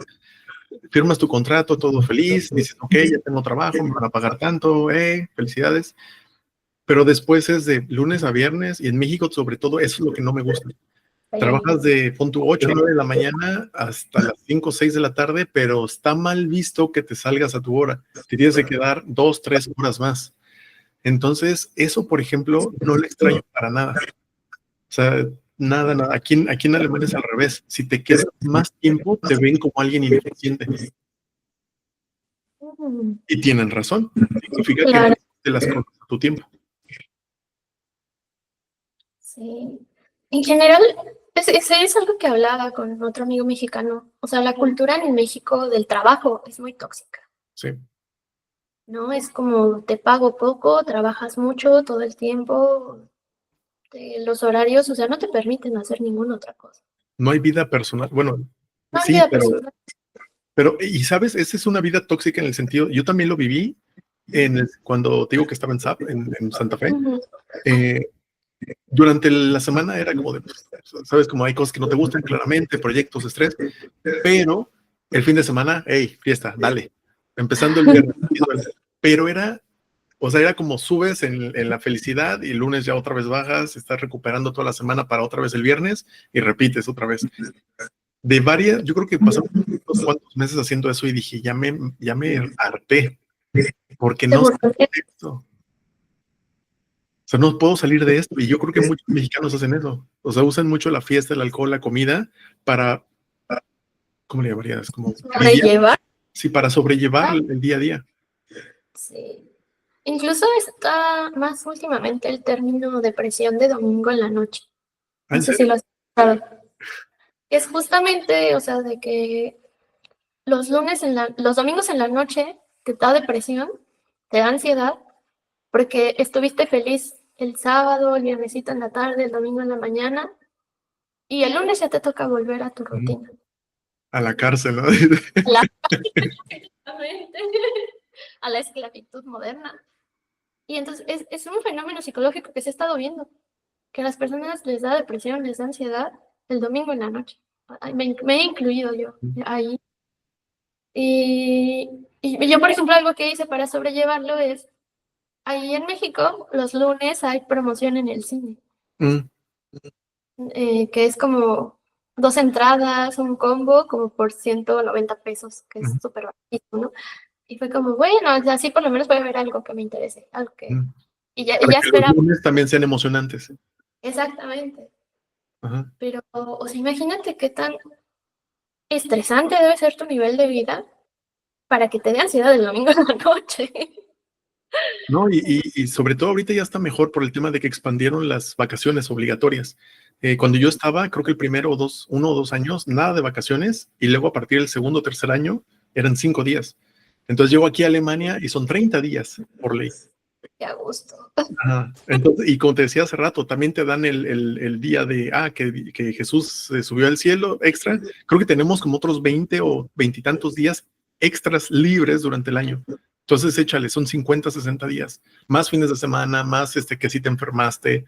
Firmas tu contrato, todo feliz, dices, ok, ya tengo trabajo, me van a pagar tanto, felicidades, pero después es de lunes a viernes y en México sobre todo eso es lo que no me gusta. Trabajas de, pon tu 8 o 9 de la mañana hasta las 5 o 6 de la tarde, pero está mal visto que te salgas a tu hora. Te tienes que quedar 2, 3 horas más. Entonces, eso, por ejemplo, no lo extraño para nada. O sea, nada, nada. Aquí en Alemania es al revés. Si te quedas más tiempo, te ven como alguien ineficiente. Mm, Y tienen razón. Significa que no claro, hiciste las cosas a tu tiempo. sí. En general, es algo que hablaba con otro amigo mexicano. O sea, la cultura en México del trabajo es muy tóxica, Sí. ¿no? Es como te pago poco, trabajas mucho todo el tiempo, los horarios, o sea, no te permiten hacer ninguna otra cosa. No hay vida personal. Bueno, No hay sí, vida personal. y sabes, esa es una vida tóxica en el sentido, yo también lo viví cuando te digo que estaba en SAP, en Santa Fe. Ujú. Eh, Durante la semana era como de, pues, sabes, como hay cosas que no te gustan, claramente, proyectos, estrés, pero el fin de semana, hey, fiesta, dale. Empezando el viernes. Pero o sea, era como subes en la felicidad y lunes ya otra vez bajas, estás recuperando toda la semana para otra vez el viernes y repites otra vez. De varias, yo creo que pasaron unos cuantos meses haciendo eso y dije, ya me harté, porque ¿Te no sé gusta? esto. O sea, no puedo salir de esto. Y yo creo que muchos mexicanos hacen eso. O sea, usan mucho la fiesta, el alcohol, la comida para, ¿cómo le llamarías? Como lidiar, Rellevar. sí, para sobrellevar el día a día. Sí. Incluso está más últimamente el término depresión de domingo en la noche. Ah, No ¿en sé si serio? lo has escuchado. Es justamente, o sea, de que los domingos en la noche te da depresión, te da ansiedad, porque estuviste feliz el sábado, el viernesito en la tarde, el domingo en la mañana, y el lunes ya te toca volver a tu Ujú. rutina. A la cárcel, ¿no? La- a la esclavitud moderna. Y entonces es un fenómeno psicológico que se ha estado viendo, que a las personas les da depresión, les da ansiedad el domingo en la noche. Ay, me he incluido yo ahí. Y Y yo, por ejemplo, algo que hice para sobrellevarlo es, ahí en México, los lunes hay promoción en el cine, Mm, que es como 2 entradas, un combo, como por 190 pesos, que es mm, súper barato, ¿no? Y fue como, bueno, así por lo menos voy a ver algo que me interese, algo que... mm. Y Para ya que los esperaba, lunes también sean emocionantes. exactamente. Ajá. Pero, o sea, imagínate qué tan estresante debe ser tu nivel de vida para que te dé ansiedad el domingo en la noche. No, y sobre todo ahorita ya está mejor por el tema de que expandieron las vacaciones obligatorias. Cuando yo estaba, creo que el primero 1 o 2 años, nada de vacaciones, y luego a partir del segundo o tercer año eran 5 días. Entonces llego aquí a Alemania y son 30 días por ley. Qué a gusto. Ajá. Entonces, y como te decía hace rato, también te dan el día de, que Jesús se subió al cielo extra. Creo que tenemos como otros 20 o 20 y tantos días extras libres durante el año. Entonces, échale, son 50, 60 días, más fines de semana, más que si te enfermaste,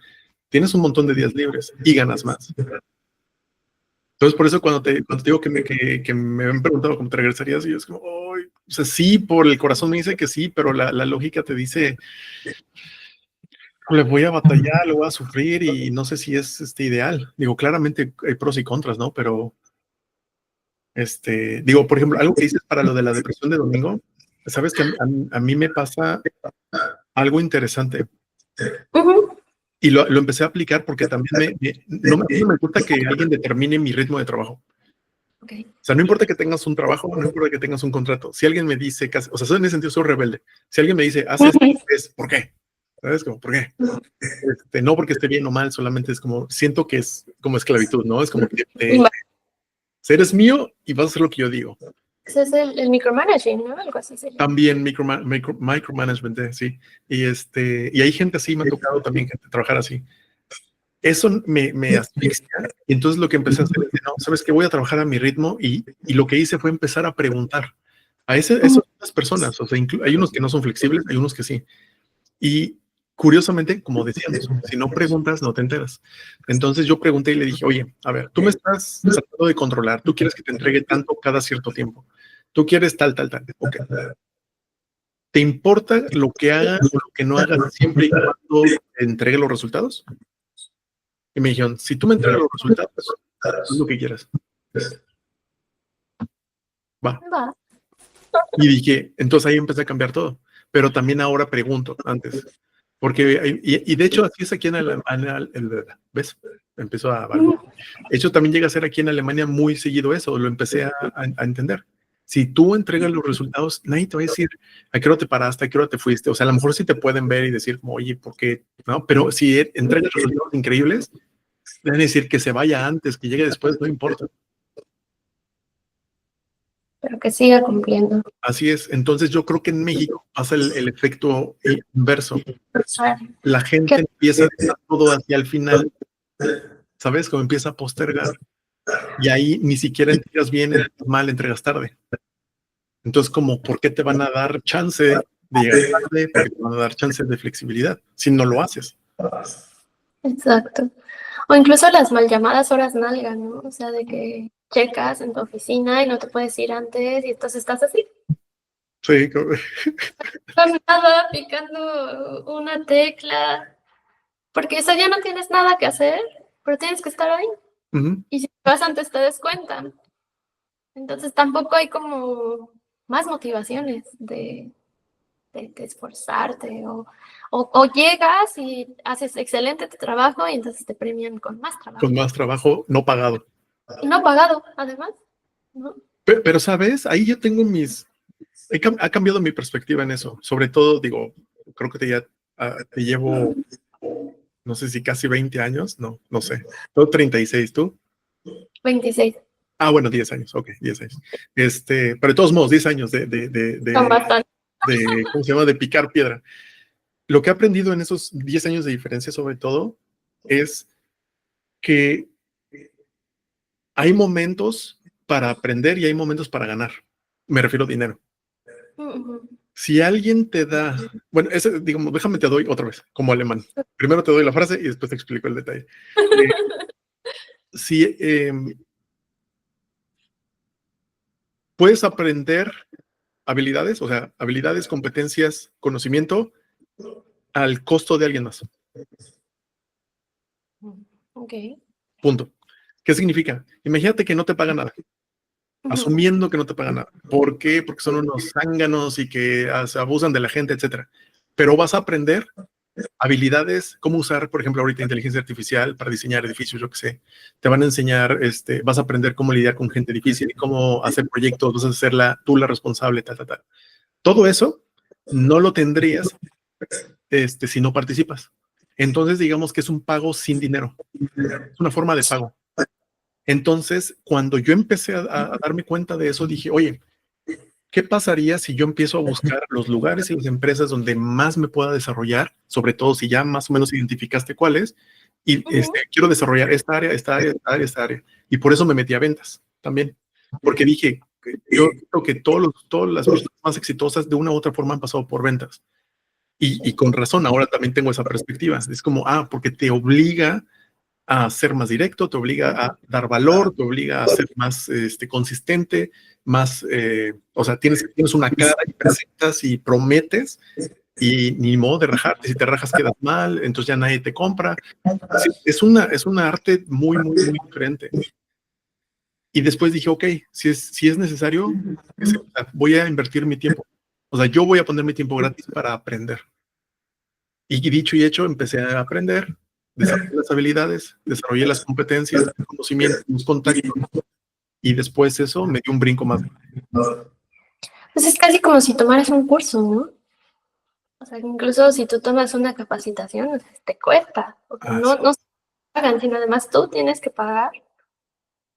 tienes un montón de días libres y ganas más. Entonces, por eso cuando te digo que me han preguntado cómo te regresarías, y yo es como, "Ay", o sea, sí, por el corazón me dice que sí, pero la lógica te dice, le voy a batallar, lo voy a sufrir y no sé si es ideal. Digo, claramente hay pros y contras, ¿no? Pero, digo, por ejemplo, algo que dices para lo de la depresión de domingo, sabes que a mí me pasa algo interesante Ujú. y lo empecé a aplicar porque también no me gusta que alguien determine mi ritmo de trabajo. Ok. O sea, no importa que tengas un trabajo, no importa que tengas un contrato. Si alguien me dice, o sea, en ese sentido soy rebelde. Si alguien me dice, haz esto, es, ¿por qué? ¿Sabes? Como, ¿por qué? No porque esté bien o mal, solamente es como, siento que es como esclavitud, ¿no? Es como que eres mío y vas a hacer lo que yo digo. Ese es el micromanaging, ¿no? Algo así se llama. También micromanagement, sí. Y hay gente así, me ha tocado también gente trabajar así. Eso me asfixia. Y entonces lo que empecé a hacer es, no, ¿sabes qué? Voy a trabajar a mi ritmo y lo que hice fue empezar a preguntar a esas personas. O sea, hay unos que no son flexibles, hay unos que sí. Y curiosamente, como decíamos, si no preguntas, no te enteras. Entonces yo pregunté y le dije, oye, a ver, tú me estás tratando de controlar, tú quieres que te entregue tanto cada cierto tiempo, tú quieres tal, tal, tal. Ok. ¿Te importa lo que haga o lo que no haga siempre y cuando te entregue los resultados? Y me dijeron, si tú me entregas los resultados, haz lo que quieras. Va. Va. Y dije, entonces ahí empecé a cambiar todo. Pero también ahora pregunto antes. Porque, y de hecho, así es aquí en Alemania, ¿ves? Empezó a valor. De hecho, también llega a ser aquí en Alemania muy seguido eso, lo empecé a entender. Si tú entregas los resultados, nadie te va a decir a qué hora te paraste, a qué hora te fuiste. O sea, a lo mejor sí te pueden ver y decir, como, oye, ¿por qué? ¿No? Pero si entregas resultados increíbles, deben decir que se vaya antes, que llegue después, no importa. Pero que siga cumpliendo. Así es. Entonces, yo creo que en México pasa el efecto inverso. La ¿Qué? gente empieza a dejar todo hacia el final, ¿sabes? Como empieza a postergar. Y ahí ni siquiera entregas bien, entregas mal, entregas tarde. Entonces, como, ¿por qué te van a dar chance de llegar tarde? ¿Por qué te van a dar chance de flexibilidad si no lo haces? Exacto. O incluso las mal llamadas horas nalga, ¿no? O sea, de que checas en tu oficina y no te puedes ir antes y entonces estás así, Sí, con nada, picando una tecla, porque ese día no tienes nada que hacer, pero tienes que estar ahí. uh-huh. Y si te vas antes te descuentan. Entonces tampoco hay como más motivaciones de esforzarte o llegas y haces excelente tu trabajo y entonces te premian con más Con trabajo. más trabajo no pagado. Y no pagado, además, ¿no? Pero, ¿sabes? Ahí yo tengo ha cambiado mi perspectiva en eso. Sobre todo, digo, creo que te llevo, no sé si casi 20 años, no sé. Tengo 36, ¿tú? 26, Ah, bueno, 10 años, ok, 10 años. Pero de todos modos, 10 años son bastante. ¿cómo se llama? De picar piedra. Lo que he aprendido en esos 10 años de diferencia, sobre todo, es que hay momentos para aprender y hay momentos para ganar. Me refiero a dinero. Ujú. Si alguien te da, bueno, digamos, déjame te doy otra vez, como alemán. Primero te doy la frase y después te explico el detalle. Si puedes aprender habilidades, o sea, habilidades, competencias, conocimiento al costo de alguien más. Ok. Punto. ¿Qué significa? Imagínate que no te pagan nada, asumiendo que no te pagan nada. ¿Por qué? Porque son unos zánganos y que se abusan de la gente, etcétera. Pero vas a aprender habilidades, cómo usar, por ejemplo, ahorita inteligencia artificial para diseñar edificios, yo qué sé. Te van a enseñar, vas a aprender cómo lidiar con gente difícil, cómo hacer proyectos, vas a ser tú la responsable, tal, tal, tal. Todo eso no lo tendrías si no participas. Entonces, digamos que es un pago sin dinero. Es una forma de pago. Entonces, cuando yo empecé a darme cuenta de eso, dije, oye, ¿qué pasaría si yo empiezo a buscar los lugares y las empresas donde más me pueda desarrollar, sobre todo si ya más o menos identificaste cuáles, y quiero desarrollar esta área, esta área, esta área, esta área? Y por eso me metí a ventas también, porque dije, yo creo que todas las personas más exitosas de una u otra forma han pasado por ventas. Y con razón, ahora también tengo esa perspectiva. Es como, porque te obliga a ser más directo, te obliga a dar valor, te obliga a ser más consistente, más, o sea, tienes una cara y presentas y prometes y ni modo de rajarte. Si te rajas quedas mal, entonces ya nadie te compra. Sí, es una arte muy, muy, muy diferente. Y después dije, ok, si es necesario, voy a invertir mi tiempo. O sea, yo voy a poner mi tiempo gratis para aprender. Y dicho y hecho, empecé a aprender, desarrollé las habilidades, desarrollé las competencias, el conocimiento, los contactos, y después eso me dio un brinco más. Pues es casi como si tomaras un curso, ¿no? O sea, incluso si tú tomas una capacitación, te cuesta, porque no se pagan, sino además tú tienes que pagar.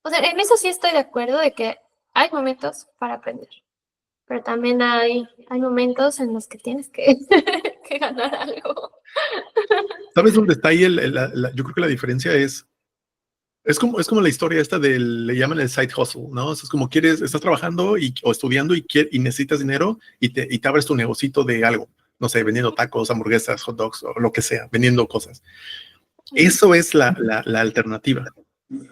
O sea, en eso sí estoy de acuerdo de que hay momentos para aprender, pero también hay momentos en los que tienes que, que ganar algo. ¿Sabes dónde está ahí? Yo creo que la diferencia es como la historia esta le llaman el side hustle, ¿no? Es como estás trabajando o estudiando y necesitas dinero y te abres tu negocito de algo, no sé, vendiendo tacos, hamburguesas, hot dogs o lo que sea, vendiendo cosas. Eso es la alternativa,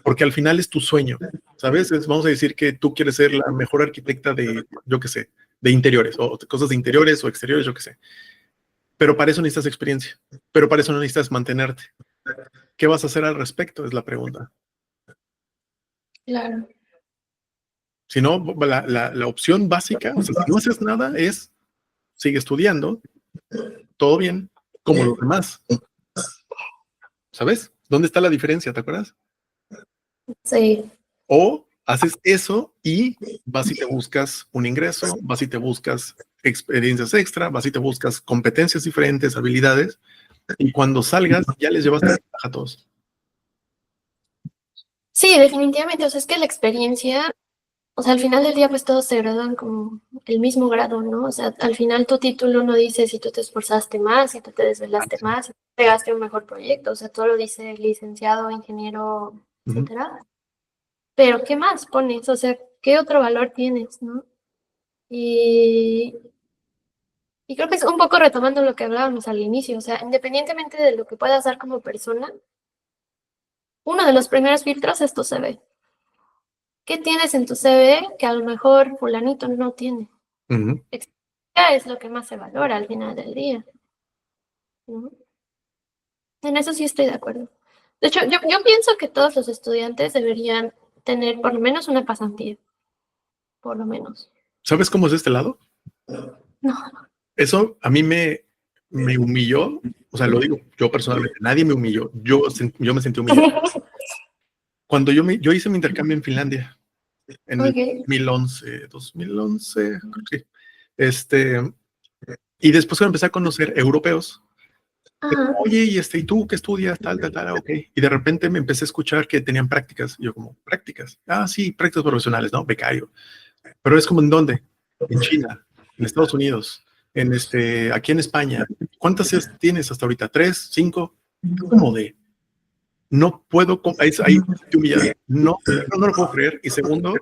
porque al final es tu sueño, ¿sabes? Vamos a decir que tú quieres ser la mejor arquitecta de, yo qué sé, de interiores o cosas de interiores o exteriores, yo qué sé. Pero para eso necesitas experiencia, pero para eso no necesitas mantenerte. ¿Qué vas a hacer al respecto? Es la pregunta. Claro. Si no, la opción básica, o sea, si no haces nada, sigue estudiando, todo bien, como los demás. ¿Sabes? ¿Dónde está la diferencia? ¿Te acuerdas? Sí. O haces eso y vas y te buscas un ingreso, vas y te buscas experiencias extra, vas y te buscas competencias diferentes, habilidades, y cuando salgas ya les llevas la ventaja a todos. Sí, definitivamente. O sea, es que la experiencia, o sea, al final del día, pues todos se gradúan como el mismo grado, ¿no? O sea, al final tu título no dice si tú te esforzaste más, si tú te desvelaste más, si tú pegaste un mejor proyecto. O sea, todo lo dice licenciado, ingeniero, etcétera. Pero, ¿qué más pones? O sea, ¿qué otro valor tienes, no? Y creo que es un poco retomando lo que hablábamos al inicio. O sea, independientemente de lo que puedas dar como persona, uno de los primeros filtros es tu CV. ¿Qué tienes en tu CV que a lo mejor fulanito no tiene? Experiencia es lo que más se valora al final del día, ¿no? En eso sí estoy de acuerdo. De hecho, yo pienso que todos los estudiantes deberían tener por lo menos una pasantía. Por lo menos. ¿Sabes cómo es de este lado? No. Eso a mí me humilló, o sea, lo digo yo personalmente, nadie me humilló, yo me sentí humillado. Cuando yo hice mi intercambio en Finlandia, en el 2011, creo que y después empecé a conocer europeos. Oye, ¿y tú qué estudias? Tal, tal, tal, ok. Y de repente me empecé a escuchar que tenían prácticas. Y yo como, ¿prácticas? Sí, prácticas profesionales, ¿no? Becario. Pero es como, ¿en dónde? En China, en Estados Unidos, aquí en España. ¿Cuántas tienes hasta ahorita? ¿3, 5? ¿Cómo de? No puedo, ahí te humillas. No lo puedo creer. Y segundo,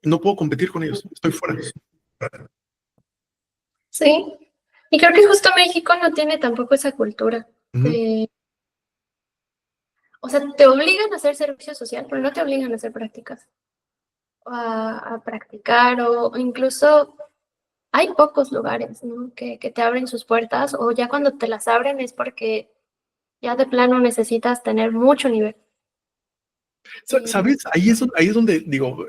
no puedo competir con ellos. Estoy fuera. Sí. Y creo que justo México no tiene tampoco esa cultura. O sea, te obligan a hacer servicio social, pero no te obligan a hacer prácticas. a practicar o incluso hay pocos lugares, ¿no? que te abren sus puertas o ya cuando te las abren es porque ya de plano necesitas tener mucho nivel. ¿Sabes? Ahí es donde digo,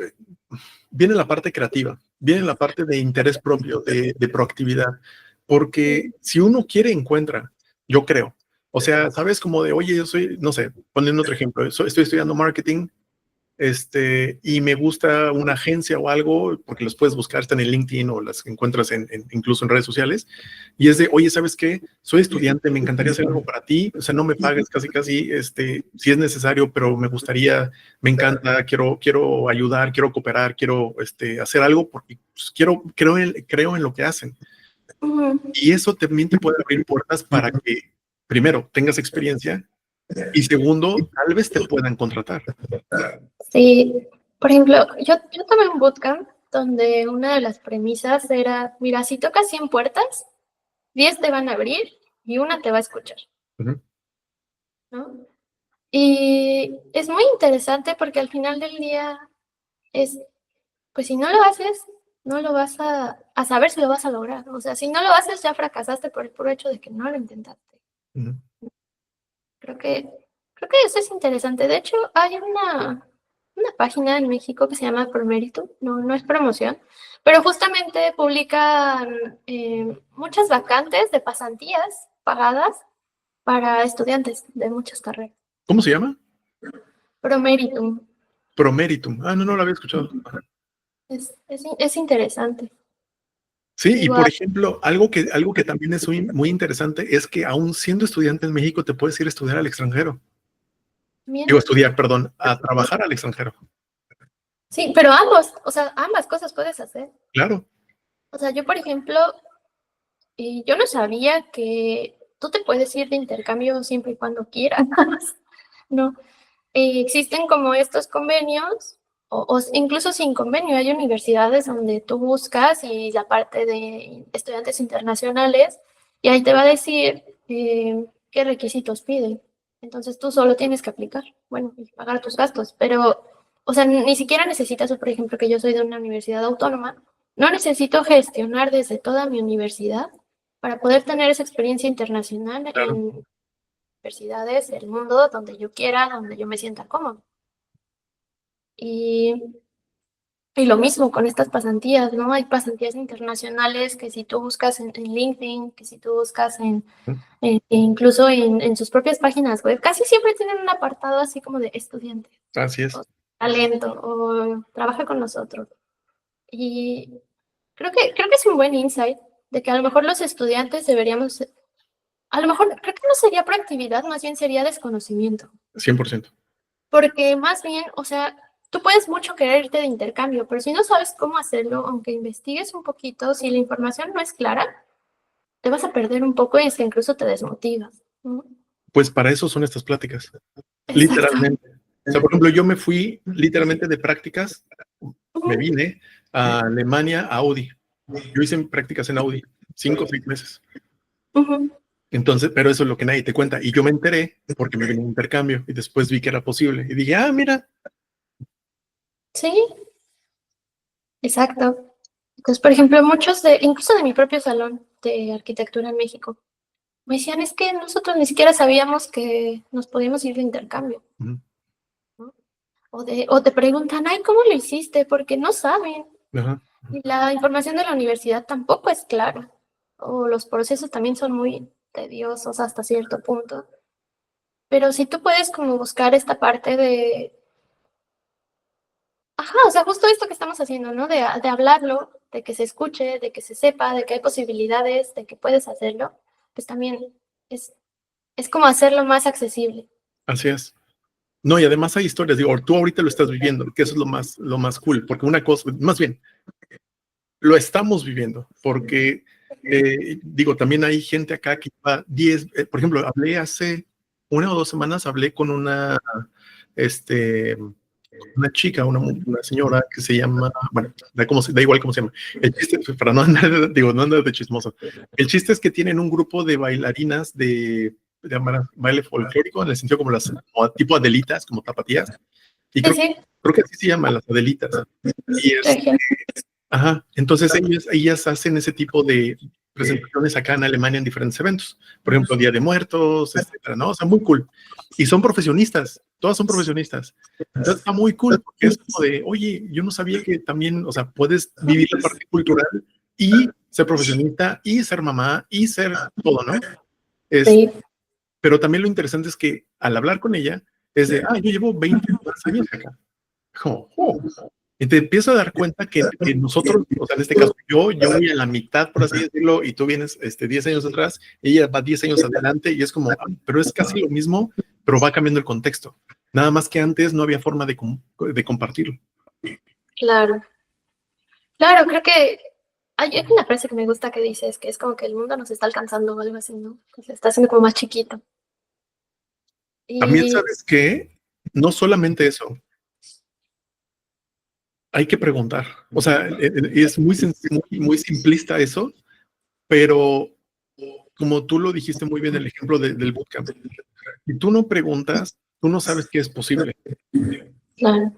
viene la parte creativa, viene la parte de interés propio, de proactividad, porque si uno quiere, encuentra, yo creo. O sea, sabes como de, oye, yo soy, no sé, poniendo otro ejemplo, estoy estudiando marketing, y me gusta una agencia o algo, porque los puedes buscar, están en LinkedIn o las encuentras incluso en redes sociales, y es de, oye, ¿sabes qué? Soy estudiante, me encantaría hacer algo para ti, o sea, no me pagues casi, si es necesario, pero me gustaría, me encanta, quiero ayudar, quiero cooperar, quiero hacer algo, porque pues, creo en lo que hacen. Ujú. Y eso también te puede abrir puertas para que, primero, tengas experiencia, y segundo, tal vez te puedan contratar. Sí, por ejemplo, yo tomé un bootcamp donde una de las premisas era, mira, si tocas 100 puertas, 10 te van a abrir y una te va a escuchar, Ujú. ¿no? Y es muy interesante porque al final del día es, pues si no lo haces, no lo vas a saber si lo vas a lograr. O sea, si no lo haces, ya fracasaste por el puro hecho de que no lo intentaste. Ujú. Creo que, creo que eso es interesante. De hecho, hay una página en México que se llama Proméritu, no es promoción, pero justamente publican muchas vacantes de pasantías pagadas para estudiantes de muchas carreras. ¿Cómo se llama? Proméritum. Promeritum. Ah, no lo había escuchado. Ajá. Es interesante. Sí, y por Igual, ejemplo, algo que también es muy interesante es que aún siendo estudiante en México te puedes ir a estudiar al extranjero. Digo, bien. estudiar, perdón, a trabajar al extranjero. Sí, pero ambos, o sea, ambas cosas puedes hacer. Claro. O sea, yo, por ejemplo, yo no sabía que tú te puedes ir de intercambio siempre y cuando quieras, ¿no? Existen como estos convenios, o incluso sin convenio, hay universidades donde tú buscas y la parte de estudiantes internacionales, y ahí te va a decir qué requisitos piden. Entonces tú solo tienes que aplicar, bueno, y pagar tus gastos, pero, o sea, ni siquiera necesitas, por ejemplo, que yo soy de una universidad autónoma, no necesito gestionar desde toda mi universidad para poder tener esa experiencia internacional Claro. en universidades del mundo donde yo quiera, donde yo me sienta cómodo. Y, y lo mismo con estas pasantías, ¿no? Hay pasantías internacionales que si tú buscas en LinkedIn, que si tú buscas incluso en sus propias páginas web, casi siempre tienen un apartado así como de estudiante, Así es. o talento, o trabaja con nosotros. Y creo que es un buen insight de que a lo mejor los estudiantes deberíamos, a lo mejor creo que no sería proactividad, más bien sería desconocimiento. 100%. Porque más bien, o sea, tú puedes mucho querer irte de intercambio, pero si no sabes cómo hacerlo, aunque investigues un poquito, si la información no es clara, te vas a perder un poco y es que incluso te desmotivas, ¿no? Pues para eso son estas pláticas, Exacto. literalmente. O sea, por ejemplo, yo me fui literalmente de prácticas, me Ujú, vine a Alemania, a Audi. Yo hice prácticas en Audi, 5 o 6 meses. ujú. Entonces, pero eso es lo que nadie te cuenta. Y yo me enteré porque me vine a intercambio y después vi que era posible. Y dije, ah, mira. Sí, exacto. Entonces, por ejemplo, muchos incluso de mi propio salón de arquitectura en México, me decían, es que nosotros ni siquiera sabíamos que nos podíamos ir de intercambio, Ujú. ¿no? O te preguntan, ay, ¿cómo lo hiciste? Porque no saben. Ajá. Y la información de la universidad tampoco es clara, o los procesos también son muy tediosos hasta cierto punto. Pero si tú puedes como buscar esta parte de, ajá, o sea, justo esto que estamos haciendo, ¿no? De hablarlo, de que se escuche, de que se sepa, de que hay posibilidades, de que puedes hacerlo, pues también es, es como hacerlo más accesible. Así es. No, y además hay historias, digo, tú ahorita lo estás viviendo, que eso es lo más cool, porque una cosa, más bien, lo estamos viviendo, porque, digo, también hay gente acá que lleva 10, por ejemplo, hablé hace 1 o 2 semanas, hablé con este, una chica, una señora que se llama, bueno, da igual cómo se llama. El chiste, para no andar, digo, no andar de chismoso. El chiste es que tienen un grupo de bailarinas de baile folclórico, en el sentido como tipo Adelitas, como tapatías, Y Sí, creo, sí, creo que así se llama, las Adelitas. Y región. ajá, entonces ellas hacen ese tipo de presentaciones acá en Alemania en diferentes eventos. Por ejemplo, Día de Muertos, etcétera, ¿no? O sea, muy cool. Y son profesionistas, todas son profesionistas. Entonces está muy cool porque es como de, oye, yo no sabía que también, o sea, puedes vivir la parte cultural y ser profesionista y ser mamá y ser todo, ¿no? Es, Sí, pero también lo interesante es que al hablar con ella es de, yo llevo 20 más años acá. Como, y te empiezo a dar cuenta que nosotros, o sea, en este caso, yo voy a la mitad, por así decirlo, y tú vienes 10 años atrás, ella va 10 años adelante, y es como, pero es casi lo mismo, pero va cambiando el contexto. Nada más que antes no había forma de compartirlo. claro. Claro, creo que hay una frase que me gusta que dices que es como que el mundo nos está alcanzando o algo así, ¿no? Que se está haciendo como más chiquito. También Y sabes que no solamente eso, hay que preguntar. O sea, es muy simplista eso, pero como tú lo dijiste muy bien, el ejemplo del bootcamp. Si tú no preguntas, tú no sabes que es posible. claro.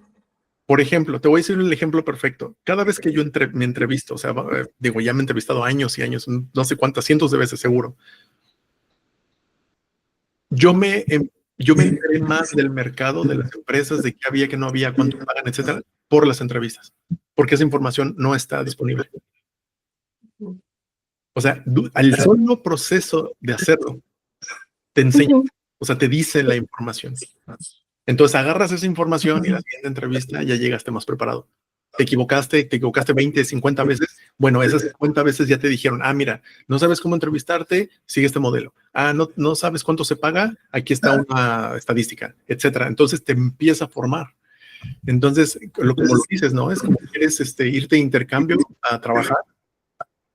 Por ejemplo, te voy a decir el ejemplo perfecto. Cada vez que yo me entrevisto, o sea, digo, ya me he entrevistado años y años, no sé cuántas, cientos de veces seguro. Yo me, yo me enteré más del mercado, de las empresas, de qué había, qué no había, cuánto pagan, etcétera, por las entrevistas, porque esa información no está disponible. O sea, al solo proceso de hacerlo, te enseña, Ujú. o sea, te dice la información. Entonces agarras esa información y la siguiente entrevista ya llegaste más preparado. Te equivocaste 20, 50 veces. Bueno, esas 50 veces ya te dijeron, mira, no sabes cómo entrevistarte, sigue este modelo. No sabes cuánto se paga, aquí está una estadística, etcétera. Entonces te empieza a formar. Entonces, como lo dices, ¿no? Es como quieres irte de intercambio a trabajar.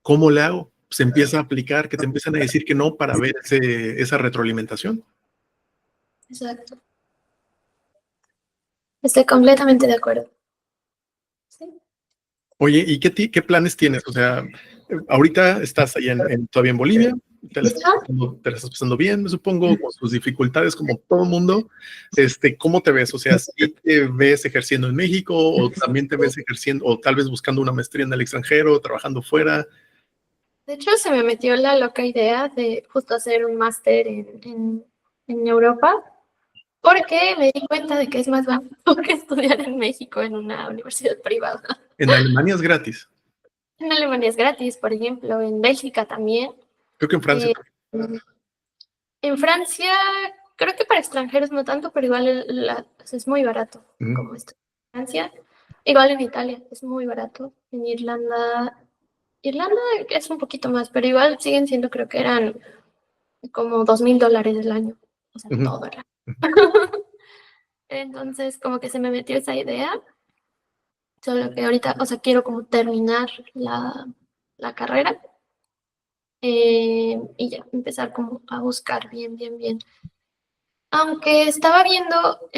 ¿Cómo le hago? Se empieza a aplicar, que te empiezan a decir que no para ver esa retroalimentación. Exacto. Estoy completamente de acuerdo. Sí. Oye, ¿y qué planes tienes? O sea, ahorita estás allá todavía en Bolivia, Ajá. te la estás pasando bien, me supongo, con sus dificultades como todo el mundo. ¿Cómo te ves? O sea, ¿sí te ves ejerciendo en México o también te ves ejerciendo o tal vez buscando una maestría en el extranjero, trabajando fuera? De hecho, se me metió la loca idea de justo hacer un máster en Europa, porque me di cuenta de que es más barato que estudiar en México en una universidad privada. En Alemania es gratis. En Alemania es gratis, por ejemplo, en Bélgica también. Creo que en Francia Eh, también. en Francia, creo que para extranjeros no tanto, pero igual es muy barato, Ujú. como esto. En Francia, igual en Italia es muy barato. En Irlanda es un poquito más, pero igual siguen siendo, creo que eran como $2,000 el año, o sea, Ujú. todo el año. Entonces, como que se me metió esa idea, solo que ahorita, o sea, quiero como terminar la carrera y ya empezar como a buscar bien, bien, bien. Aunque estaba viendo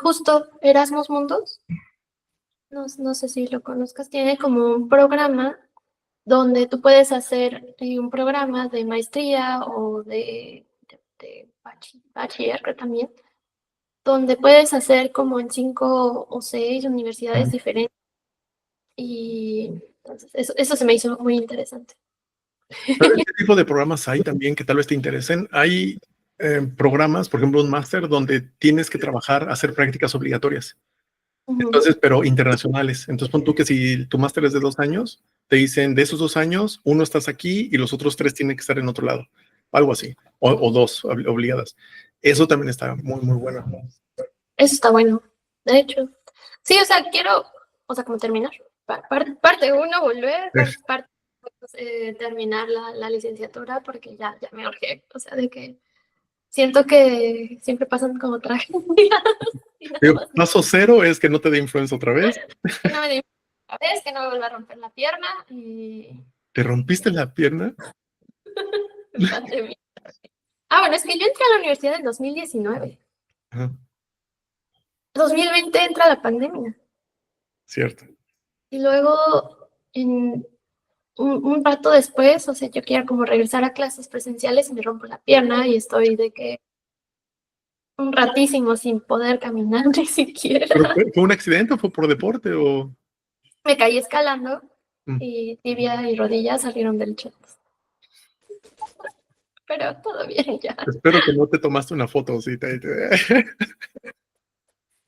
justo Erasmus Mundus, no sé si lo conozcas, tiene como un programa donde tú puedes hacer un programa de maestría o de bachiller, creo también, donde puedes hacer como en 5 o 6 universidades diferentes. Y entonces eso se me hizo muy interesante. ¿Sabes qué tipo de programas hay también que tal vez te interesen? Hay programas, por ejemplo, un máster donde tienes que trabajar, hacer prácticas obligatorias. Ujú. Entonces, pero internacionales. Entonces, pon tú que si tu máster es de 2 años, te dicen de esos 2 años, uno estás aquí y los otros 3 tienen que estar en otro lado. Algo así. O dos obligadas. Eso también está muy, muy bueno. Eso está bueno, de hecho. Sí, o sea, quiero, o sea, como terminar. Parte uno, volver, parte dos, terminar la licenciatura, porque ya me urgé. O sea, de que siento que siempre pasan como tragedias y nada más. Paso cero es que no te dé influenza otra vez. Que no me dé a vez, que no me vuelva a romper la pierna y ¿Te rompiste la pierna? en pandemia. Bueno, es que yo entré a la universidad en 2019. Ajá, 2020 entra la pandemia. cierto. Y luego, en un rato después, o sea, yo quiero como regresar a clases presenciales y me rompo la pierna y estoy de que un ratísimo sin poder caminar ni ¿Pero siquiera. fue un accidente o fue por deporte o...? Me caí escalando Mm. y tibia y rodilla salieron del short. Pero todo bien ya. Espero que no te tomaste una foto, ¿sí?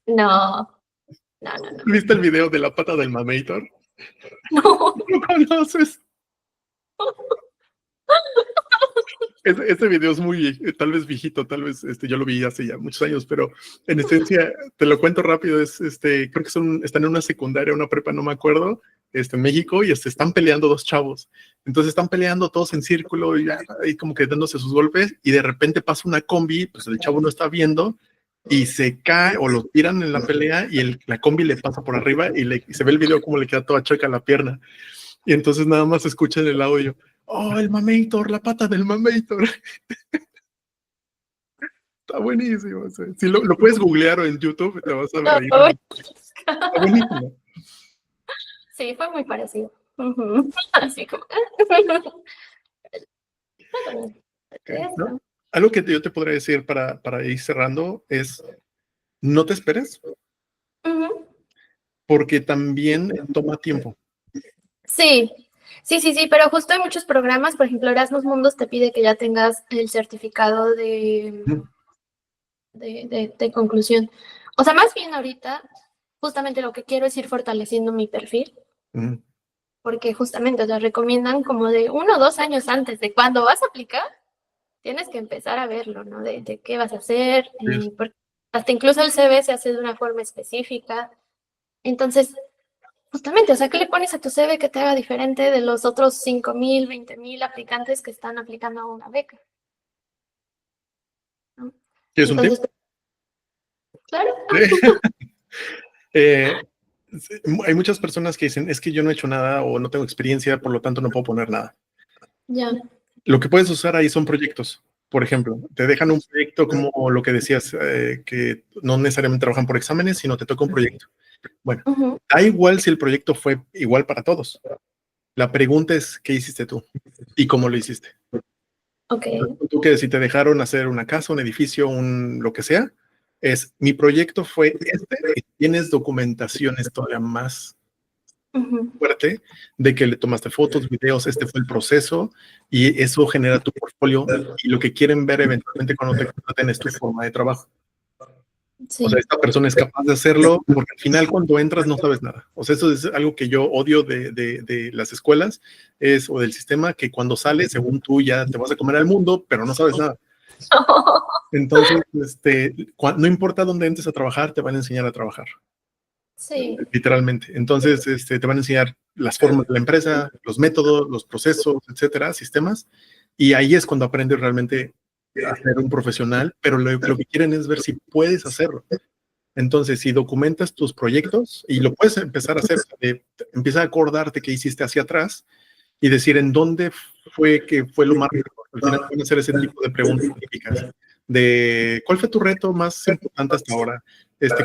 No, no, no, no. ¿Viste el video de la pata del Mamator? No. ¿Lo conoces? Ese video es muy, tal vez viejito, tal vez yo lo vi hace ya muchos años, pero en esencia, te lo cuento rápido, creo que están en una secundaria, una prepa, no me acuerdo, en México, y están peleando dos chavos. Entonces están peleando todos en círculo y como que dándose sus golpes, y de repente pasa una combi, pues el chavo no está viendo, y se cae o lo tiran en la pelea, y la combi le pasa por arriba, y se ve el video como le queda toda chueca la pierna. Y entonces nada más escuchan el audio. Oh, el Mamator, la pata del Mamator. Está buenísimo. O sea, si lo puedes googlear o en YouTube, te vas a reír. Está buenísimo. Sí, fue muy parecido. Así como. Okay, ¿no? Algo que yo te podría decir para ir cerrando es, no te esperes, porque también toma tiempo. Sí, sí, pero justo hay muchos programas, por ejemplo, Erasmus Mundus te pide que ya tengas el certificado de conclusión. O sea, más bien ahorita, justamente lo que quiero es ir fortaleciendo mi perfil, porque justamente te recomiendan como de 1 o 2 años antes de cuando vas a aplicar, tienes que empezar a verlo, ¿no? De qué vas a hacer, porque hasta incluso el CV se hace de una forma específica. Entonces, justamente, o sea, ¿qué le pones a tu CV que te haga diferente de los otros 5,000, 20,000 aplicantes que están aplicando a una beca? ¿No? ¿Quieres un tip? Entonces, claro. Hay muchas personas que dicen, es que yo no he hecho nada o no tengo experiencia, por lo tanto no puedo poner nada. Ya. Lo que puedes usar ahí son proyectos. Por ejemplo, te dejan un proyecto como lo que decías, que no necesariamente trabajan por exámenes, sino te toca un proyecto. Bueno, da igual si el proyecto fue igual para todos. La pregunta es, ¿qué hiciste tú? ¿Y cómo lo hiciste? Ok. Tú que si te dejaron hacer una casa, un edificio, lo que sea, mi proyecto fue y tienes documentaciones todavía más fuerte de que le tomaste fotos, videos, fue el proceso y eso genera tu portfolio y lo que quieren ver eventualmente cuando te contraten es tu forma de trabajo. Sí. O sea, esta persona es capaz de hacerlo porque al final cuando entras no sabes nada. O sea, eso es algo que yo odio de las escuelas o del sistema, que cuando sales, según tú ya te vas a comer al mundo, pero no sabes nada. Entonces, no importa dónde entres a trabajar, te van a enseñar a trabajar. Sí. Literalmente. Entonces, te van a enseñar las formas de la empresa, los métodos, los procesos, etcétera, sistemas. Y ahí es cuando aprendes realmente a ser un profesional, pero lo que quieren es ver si puedes hacerlo. Entonces, si documentas tus proyectos y lo puedes empezar a hacer, empieza a acordarte qué hiciste hacia atrás y decir en dónde fue que fue lo más rico. Al final van a hacer ese tipo de preguntas típicas de ¿cuál fue tu reto más importante hasta ahora?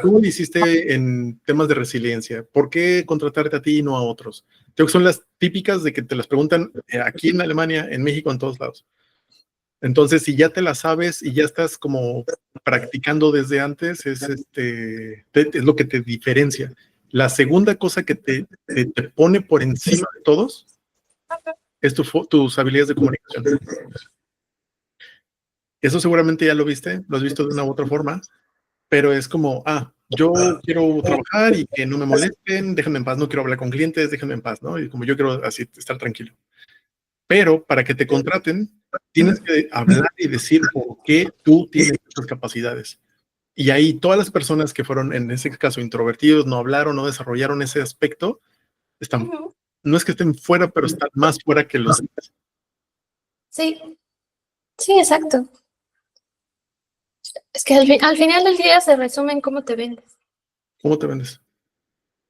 ¿Cómo lo hiciste en temas de resiliencia? ¿Por qué contratarte a ti y no a otros? Creo que son las típicas de que te las preguntan aquí en Alemania, en México, en todos lados. Entonces, si ya te la sabes y ya estás como practicando desde antes, es lo que te diferencia. La segunda cosa que te pone por encima de todos es tus habilidades de comunicación. Eso seguramente ya lo viste, lo has visto de una u otra forma, pero es como, yo quiero trabajar y que no me molesten, déjenme en paz, no quiero hablar con clientes, déjenme en paz, ¿no? Y como yo quiero así estar tranquilo. Pero para que te contraten, tienes que hablar y decir por qué tú tienes esas capacidades. Y ahí todas las personas que fueron, en ese caso, introvertidos, no hablaron, no desarrollaron ese aspecto, no es que estén fuera, pero están más fuera que los demás. Sí, sí, exacto. Es que al final del día se resume en cómo te vendes. ¿Cómo te vendes?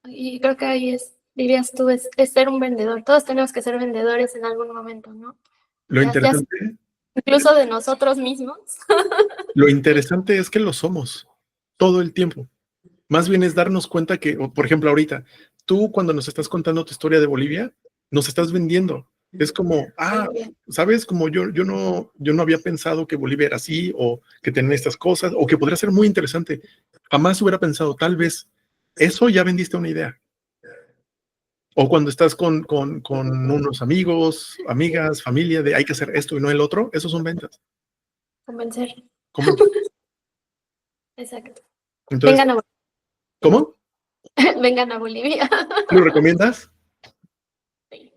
Y creo que ahí dirías tú, es ser un vendedor. Todos tenemos que ser vendedores en algún momento, ¿no? Lo interesante, incluso de nosotros mismos. Lo interesante es que lo somos todo el tiempo. Más bien es darnos cuenta que, por ejemplo, ahorita, tú cuando nos estás contando tu historia de Bolivia, nos estás vendiendo. Es como, ¿sabes? Como yo no había pensado que Bolivia era así, o que tenía estas cosas, o que podría ser muy interesante. Jamás hubiera pensado, tal vez, eso ya vendiste una idea. O cuando estás con unos amigos, amigas, familia, de hay que hacer esto y no el otro, esos son ventas. Convencer. Convencer. Exacto. Entonces, Vengan a ¿cómo? vengan a Bolivia. ¿Lo recomiendas? Sí.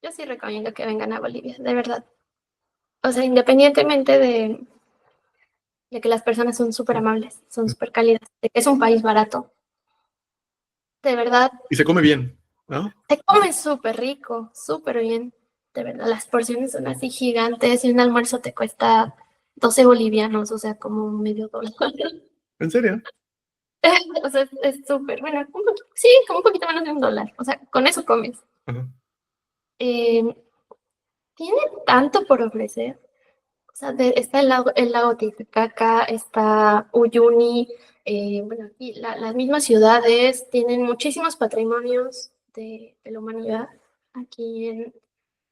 Yo sí recomiendo que vengan a Bolivia, de verdad. O sea, independientemente de que las personas son súper amables, son súper cálidas, de que es un país barato, de verdad, Y se come bien, ¿no? te comes súper rico, súper bien. De verdad, las porciones son así gigantes y un almuerzo te cuesta 12 bolivianos, o sea, como medio dólar. ¿En serio? O sea, es súper, bueno, sí, como un poquito menos de un dólar. O sea, con eso comes. Ajá. Eh, tiene tanto por ofrecer. O sea, está el lago Titicaca, está Uyuni, bueno, y las mismas ciudades tienen muchísimos patrimonios de la humanidad aquí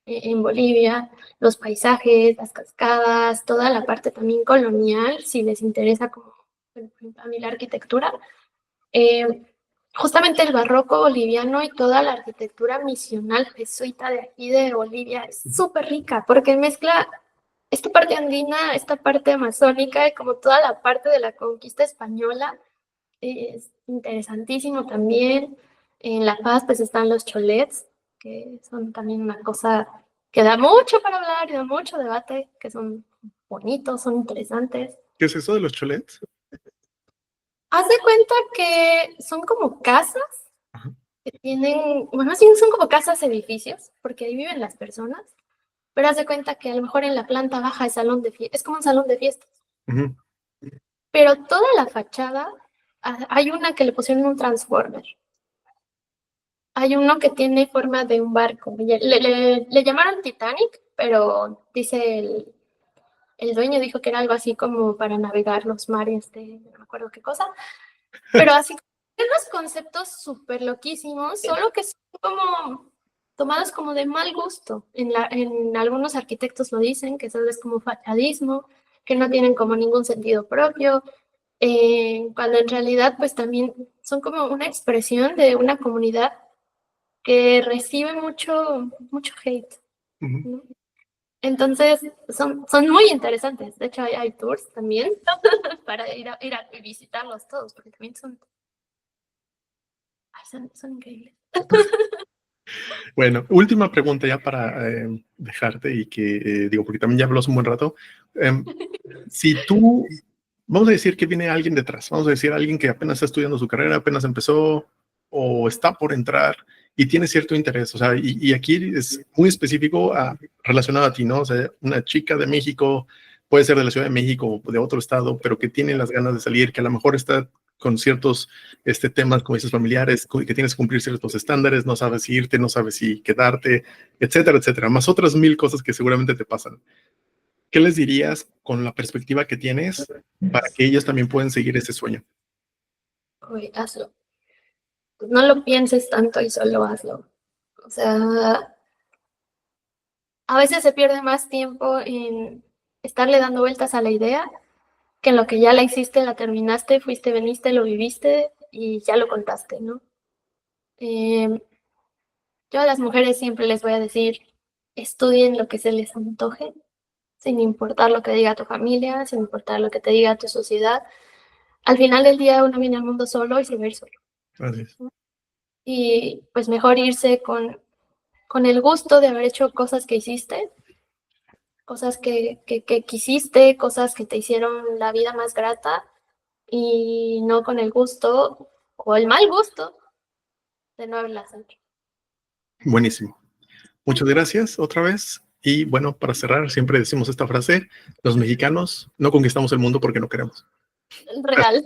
en Bolivia, los paisajes, las cascadas, toda la parte también colonial, si les interesa como, bueno, por ejemplo, a mí la arquitectura. Eh, Justamente el barroco boliviano y toda la arquitectura misional jesuita de aquí de Bolivia es súper rica porque mezcla esta parte andina, esta parte amazónica y como toda la parte de la conquista española. Es interesantísimo también. En La Paz pues están los cholets, que son también una cosa que da mucho para hablar y da mucho debate, que son bonitos, son interesantes. ¿Qué es eso de los cholets? Haz de cuenta que son como casas Ajá. que tienen, bueno, sí, son como casas edificios, porque ahí viven las personas, pero haz de cuenta que a lo mejor en la planta baja es salón de fiestas, es como un salón de fiestas, Ujú. pero toda la fachada, hay una que le pusieron un transformer, hay uno que tiene forma de un barco, le llamaron Titanic, pero dice el dueño dijo que era algo así como para navegar los mares de, no me acuerdo qué cosa, pero así, unos conceptos súper loquísimos, solo que son como tomados como de mal gusto. En algunos arquitectos lo dicen, que eso es como fachadismo, que no tienen como ningún sentido propio, cuando en realidad pues también son como una expresión de una comunidad que recibe mucho hate, Ujú. ¿no? Entonces son muy interesantes. De hecho, hay tours también para ir a visitarlos todos, porque también son increíbles. Bueno, última pregunta ya para dejarte y que, digo, porque también ya hablamos un buen rato. Si tú, vamos a decir que viene alguien detrás, vamos a decir alguien que apenas está estudiando su carrera, apenas empezó o está por entrar y tiene cierto interés, o sea, y aquí es muy específico relacionado a ti, ¿no? O sea, una chica de México, puede ser de la Ciudad de México o de otro estado, pero que tiene las ganas de salir, que a lo mejor está con ciertos temas, como dices, familiares, que tienes que cumplir ciertos estándares, no sabes si irte, no sabes si quedarte, etcétera, etcétera, más otras 1000 cosas que seguramente te pasan. ¿Qué les dirías con la perspectiva que tienes para que ellos también puedan seguir ese sueño? Uy, hazlo. No lo pienses tanto y solo hazlo. O sea, a veces se pierde más tiempo en estarle dando vueltas a la idea que en lo que ya la hiciste, la terminaste, fuiste, veniste, lo viviste y ya lo contaste, ¿no? Eh, yo a las mujeres siempre les voy a decir, estudien lo que se les antoje, sin importar lo que diga tu familia, sin importar lo que te diga tu sociedad. Al final del día uno viene al mundo solo y se va a ir solo. Gracias. Y pues mejor irse con el gusto de haber hecho cosas que hiciste, cosas que quisiste, cosas que te hicieron la vida más grata y no con el gusto o el mal gusto de no haberlas hecho. Buenísimo. Muchas gracias otra vez. Y bueno, para cerrar, siempre decimos esta frase, los mexicanos no conquistamos el mundo porque no queremos. Real.